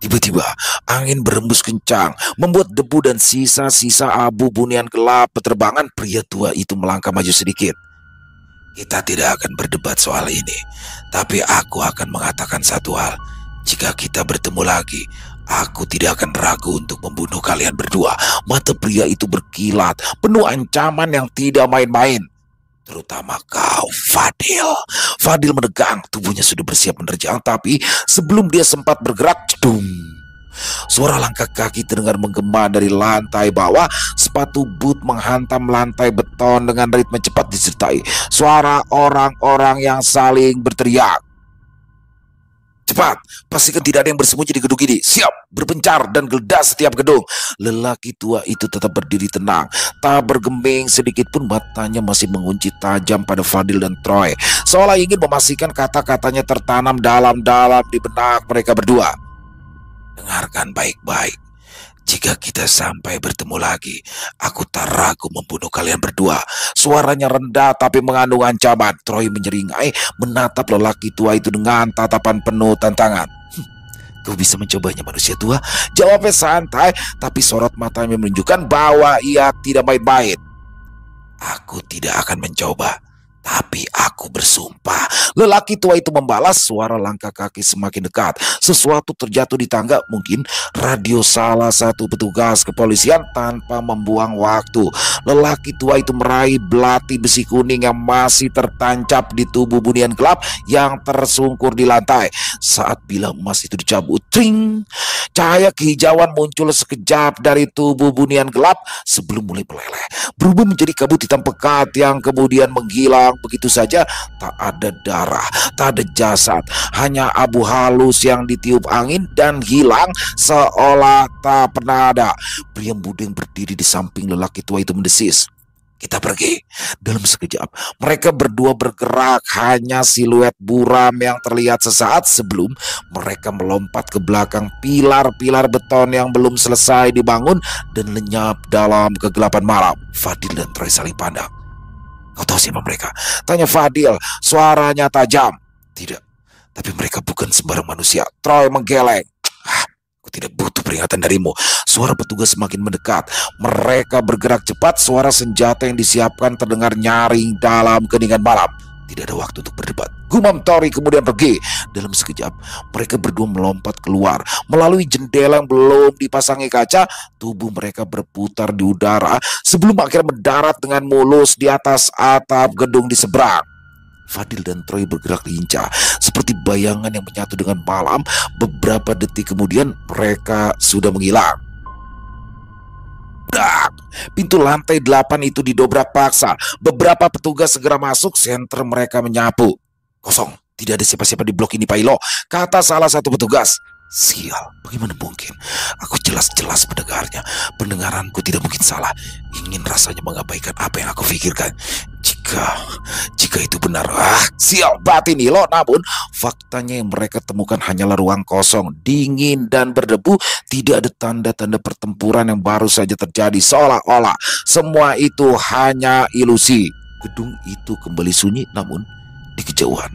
Tiba-tiba angin berembus kencang, membuat debu dan sisa-sisa abu bunian gelap berterbangan. Pria tua itu melangkah maju sedikit. Kita tidak akan berdebat soal ini, tapi aku akan mengatakan satu hal. Jika kita bertemu lagi, aku tidak akan ragu untuk membunuh kalian berdua. Mata pria itu berkilat, penuh ancaman yang tidak main-main. Terutama kau, Fadil. Fadil menegang, tubuhnya sudah bersiap menerjang, tapi sebelum dia sempat bergerak, cedung. Suara langkah kaki terdengar menggema dari lantai bawah. Sepatu boot menghantam lantai beton dengan ritme cepat, disertai suara orang-orang yang saling berteriak. Cepat, pastikan tidak ada yang bersembunyi di gedung ini. Siap, berpencar dan geledah setiap gedung. Lelaki tua itu tetap berdiri tenang, tak bergeming sedikit pun. Matanya masih mengunci tajam pada Fadil dan Troy, seolah ingin memastikan kata-katanya tertanam dalam-dalam di benak mereka berdua. Dengarkan baik-baik. Jika kita sampai bertemu lagi, aku tak ragu membunuh kalian berdua. Suaranya rendah tapi mengandung ancaman. Troy menyeringai, menatap lelaki tua itu dengan tatapan penuh tantangan. Kau bisa mencobanya, manusia tua? Jawabnya santai, tapi sorot matanya menunjukkan bahwa ia tidak main-main. Aku tidak akan mencoba, tapi aku bersumpah. Lelaki tua itu membalas. Suara langkah kaki semakin dekat. Sesuatu terjatuh di tangga. Mungkin radio salah satu petugas kepolisian. Tanpa membuang waktu, lelaki tua itu meraih belati besi kuning yang masih tertancap di tubuh bunian gelap yang tersungkur di lantai. Saat bilah emas itu dicabut, tring, cahaya kehijauan muncul sekejap dari tubuh bunian gelap sebelum mulai meleleh, berubah menjadi kabut hitam pekat yang kemudian menghilang begitu saja. Tak ada darah, tak ada jasad, hanya abu halus yang ditiup angin dan hilang seolah tak pernah ada. Pria muda yang berdiri di samping lelaki tua itu mendesis. Kita pergi. Dalam sekejap, mereka berdua bergerak, hanya siluet buram yang terlihat sesaat sebelum mereka melompat ke belakang pilar-pilar beton yang belum selesai dibangun dan lenyap dalam kegelapan malam. Fadil dan Troy saling pandang. Kau tahu siapa mereka? Tanya Fadil, suaranya tajam. Tidak, tapi mereka bukan sembarang manusia. Troy menggeleng. Aku tidak butuh peringatan darimu. Suara petugas semakin mendekat. Mereka bergerak cepat. Suara senjata yang disiapkan terdengar nyaring dalam keningan malam. Tidak ada waktu untuk berdebat, gumam Tori kemudian pergi. Dalam sekejap, mereka berdua melompat keluar. Melalui jendela yang belum dipasangi kaca, tubuh mereka berputar di udara sebelum akhirnya mendarat dengan mulus di atas atap gedung di seberang. Fadil dan Troy bergerak lincah seperti bayangan yang menyatu dengan malam. Beberapa detik kemudian mereka sudah menghilang. Pintu lantai 8 itu didobrak paksa. Beberapa petugas segera masuk. Senter mereka menyapu. Kosong, tidak ada siapa-siapa di blok ini, Pak Ilo, kata salah satu petugas. Sial, bagaimana mungkin? Aku jelas-jelas mendengarnya. Pendengaranku tidak mungkin salah. Ingin rasanya mengabaikan apa yang aku pikirkan. Jika itu benar, sial batin Hilo. Namun faktanya yang mereka temukan hanyalah ruang kosong, dingin dan berdebu. Tidak ada tanda-tanda pertempuran yang baru saja terjadi. Seolah-olah semua itu hanya ilusi. Gedung itu kembali sunyi, namun di kejauhan,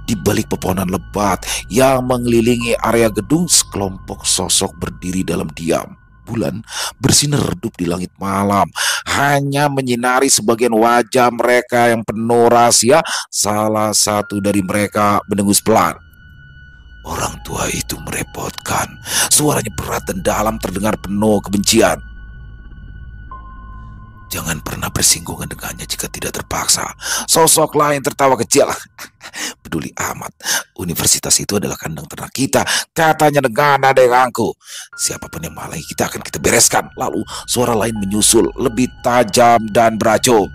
di balik pepohonan lebat yang mengelilingi area gedung, sekelompok sosok berdiri dalam diam. Bulan bersinar redup di langit malam, hanya menyinari sebagian wajah mereka yang penuh rahasia. Salah satu dari mereka mendengus pelan. Orang tua itu merepotkan. Suaranya berat dan dalam, terdengar penuh kebencian. Jangan pernah bersinggungan dengannya jika tidak terpaksa. Sosok lain tertawa kecil. Peduli amat. Universitas itu adalah kandang ternak kita, katanya dengan nada yang angkuh. Siapapun yang menghalangi kita akan kita bereskan. Lalu suara lain menyusul, lebih tajam dan beracun.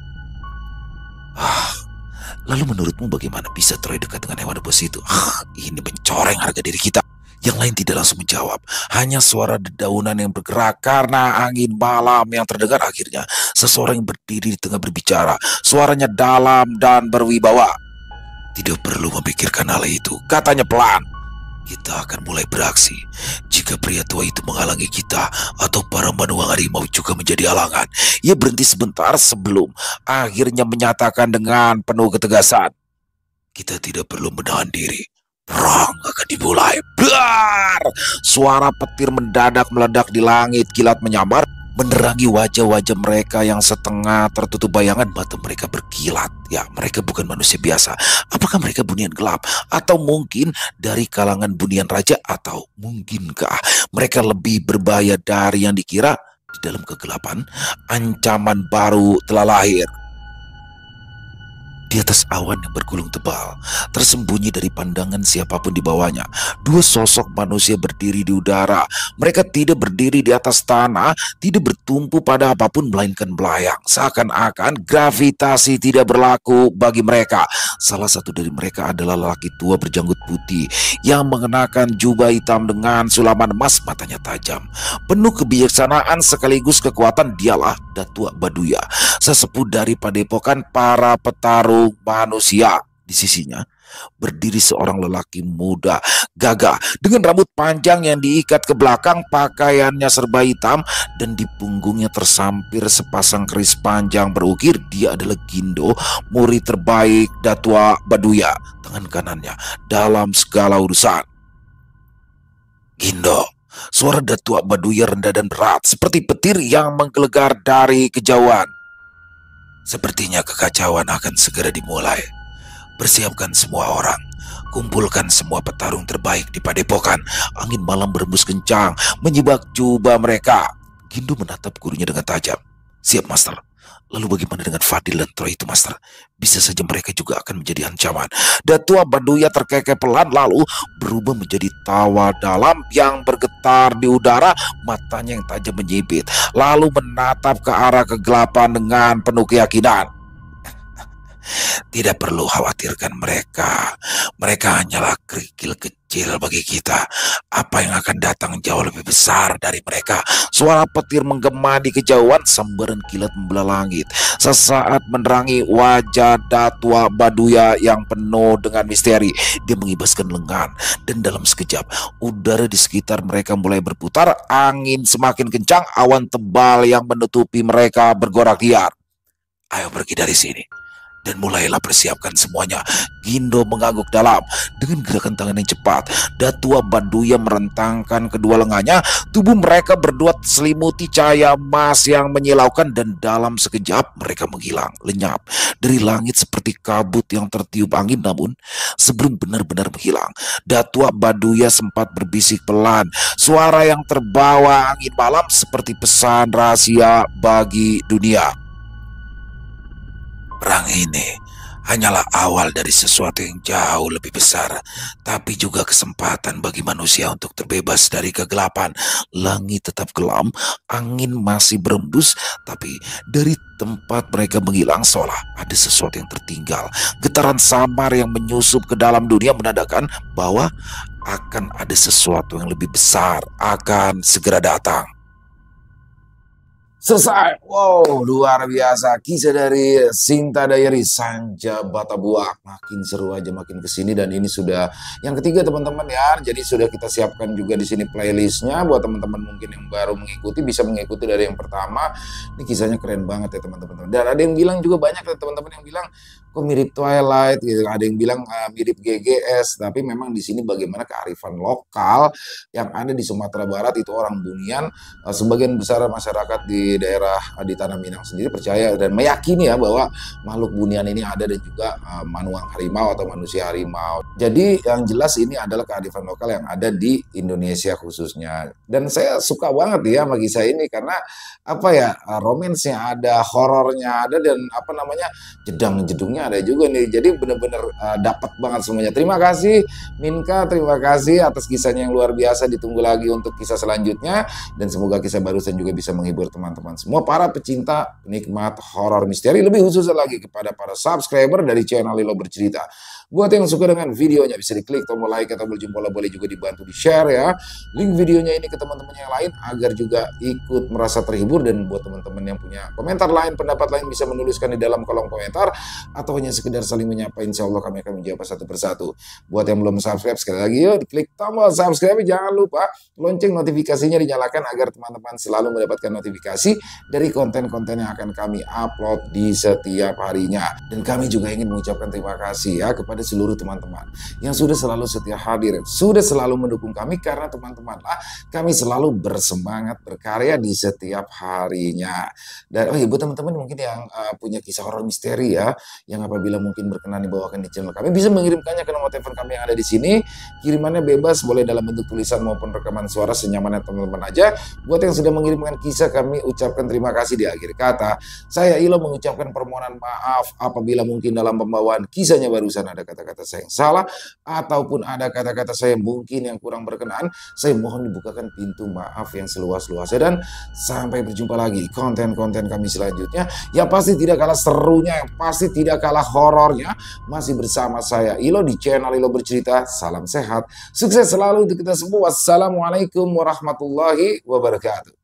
Lalu menurutmu bagaimana bisa Troy dekat dengan hewan bos itu? Ini mencoreng harga diri kita. Yang lain tidak langsung menjawab. Hanya suara dedaunan yang bergerak karena angin malam yang terdengar. Akhirnya seseorang yang berdiri di tengah berbicara. Suaranya dalam dan berwibawa. Tidak perlu memikirkan hal itu, katanya pelan. Kita akan mulai beraksi. Jika pria tua itu menghalangi kita, atau para manuang harimau juga menjadi halangan. Ia berhenti sebentar sebelum akhirnya menyatakan dengan penuh ketegasan. Kita tidak perlu menahan diri. Perang akan dimulai. Blar! Suara petir mendadak meledak di langit, kilat menyambar, menerangi wajah-wajah mereka yang setengah tertutup bayangan. Mata mereka berkilat. Ya, mereka bukan manusia biasa. Apakah mereka bunian gelap? Atau mungkin dari kalangan bunian raja? Atau mungkinkah mereka lebih berbahaya dari yang dikira? Di dalam kegelapan, ancaman baru telah lahir. Di atas awan yang bergulung tebal, tersembunyi dari pandangan siapapun di bawahnya, dua sosok manusia berdiri di udara. Mereka tidak berdiri di atas tanah, tidak bertumpu pada apapun melainkan belayang. Seakan-akan gravitasi tidak berlaku bagi mereka. Salah satu dari mereka adalah lelaki tua berjanggut putih yang mengenakan jubah hitam dengan sulaman emas, matanya tajam, penuh kebijaksanaan sekaligus kekuatan. Dialah Datuk Baduya, sesepuh dari padepokan para petarung manusia. Di sisinya berdiri seorang lelaki muda gagah dengan rambut panjang yang diikat ke belakang, pakaiannya serba hitam, dan di punggungnya tersampir sepasang keris panjang berukir. Dia adalah Gindo, murid terbaik Datuk Baduya, tangan kanannya dalam segala urusan. Gindo. Suara Datuk Baduya rendah dan berat, seperti petir yang menggelegar dari kejauhan. Sepertinya kekacauan akan segera dimulai. Persiapkan semua orang. Kumpulkan semua petarung terbaik di padepokan. Angin malam berembus kencang, menyibak jubah mereka. Gindo menatap gurunya dengan tajam. Siap, Master. Lalu bagaimana dengan Fadil dan Troy itu, Master? Bisa saja mereka juga akan menjadi ancaman. Datuk Baduya terkekeh pelan, lalu berubah menjadi tawa dalam yang bergetar di udara. Matanya yang tajam menyipit, lalu menatap ke arah kegelapan dengan penuh keyakinan. Tidak perlu khawatirkan mereka. Mereka hanyalah kerikil kecil bagi kita. Apa yang akan datang jauh lebih besar dari mereka. Suara petir menggema di kejauhan, sambaran kilat membelah langit. Sesaat menerangi wajah Datuk Baduya yang penuh dengan misteri. Dia mengibaskan lengan, dan dalam sekejap udara di sekitar mereka mulai berputar. Angin semakin kencang, awan tebal yang menutupi mereka bergorak liar. Ayo pergi dari sini dan mulailah persiapkan semuanya. Gindo mengangguk dalam. Dengan gerakan tangan yang cepat, Datuk Baduya merentangkan kedua lengannya. Tubuh mereka berdua selimuti cahaya emas yang menyilaukan, dan dalam sekejap mereka menghilang lenyap dari langit seperti kabut yang tertiup angin. Namun sebelum benar-benar menghilang, Datuk Baduya sempat berbisik pelan, suara yang terbawa angin malam seperti pesan rahasia bagi dunia. Perang ini hanyalah awal dari sesuatu yang jauh lebih besar, tapi juga kesempatan bagi manusia untuk terbebas dari kegelapan. Langit tetap kelam, angin masih berembus, tapi dari tempat mereka menghilang seolah ada sesuatu yang tertinggal. Getaran samar yang menyusup ke dalam dunia menandakan bahwa akan ada sesuatu yang lebih besar akan segera datang. Selesai. Wow, luar biasa. Kisah dari Sinta Diary Sanja Batabuak. Makin seru aja makin kesini, dan ini sudah yang ketiga teman-teman ya. Jadi sudah kita siapkan juga di sini playlistnya buat teman-teman mungkin yang baru mengikuti bisa mengikuti dari yang pertama. Ini kisahnya keren banget ya teman-teman. Dan ada yang bilang juga banyak ya teman-teman yang bilang kok mirip Twilight gitu. Ada yang bilang mirip GGS, tapi memang di sini bagaimana kearifan lokal yang ada di Sumatera Barat itu orang Bunian. Sebagian besar masyarakat di daerah di Tanah Minang sendiri percaya dan meyakini ya bahwa makhluk Bunian ini ada, dan juga manuang harimau atau manusia harimau. Jadi yang jelas ini adalah kearifan lokal yang ada di Indonesia khususnya. Dan saya suka banget ya sama kisah ini karena apa ya, romansnya ada, horornya ada, dan apa namanya, jedang-jedungnya ada juga nih. Jadi benar-benar dapat banget semuanya. Terima kasih Minka, terima kasih atas kisahnya yang luar biasa. Ditunggu lagi untuk kisah selanjutnya, dan semoga kisah barusan juga bisa menghibur teman-teman semua para pecinta penikmat horor misteri, lebih khususnya lagi kepada para subscriber dari channel Lilo Bercerita. Buat yang suka dengan videonya bisa diklik tombol like atau tombol jempol, boleh juga dibantu di share ya link videonya ini ke teman-teman yang lain agar juga ikut merasa terhibur. Dan buat teman-teman yang punya komentar lain, pendapat lain, bisa menuliskan di dalam kolom komentar atau hanya sekedar saling menyapa. Insya Allah kami akan menjawab satu persatu. Buat yang belum subscribe, sekali lagi yuk diklik tombol subscribe, jangan lupa lonceng notifikasinya dinyalakan agar teman-teman selalu mendapatkan notifikasi dari konten-konten yang akan kami upload di setiap harinya. Dan kami juga ingin mengucapkan terima kasih ya kepada seluruh teman-teman yang sudah selalu setia hadir, sudah selalu mendukung kami, karena teman-teman lah kami selalu bersemangat berkarya di setiap harinya. Dan buat teman-teman mungkin yang punya kisah horor misteri ya, yang apabila mungkin berkenan dibawakan di channel kami, bisa mengirimkannya ke nomor telepon kami yang ada di sini. Kirimannya bebas, boleh dalam bentuk tulisan maupun rekaman suara, senyamannya teman-teman aja. Buat yang sudah mengirimkan kisah, kami ucapkan terima kasih di akhir kata. Saya Ilo mengucapkan permohonan maaf apabila mungkin dalam pembawaan kisahnya barusan ada kata-kata saya yang salah, ataupun ada kata-kata saya mungkin yang kurang berkenan. Saya mohon dibukakan pintu maaf yang seluas-luasnya, dan sampai berjumpa lagi di konten-konten kami selanjutnya yang pasti tidak kalah serunya, yang pasti tidak kalah horornya, masih bersama saya Ilo di channel Ilo Bercerita. Salam sehat, sukses selalu untuk kita semua. Wassalamualaikum warahmatullahi wabarakatuh.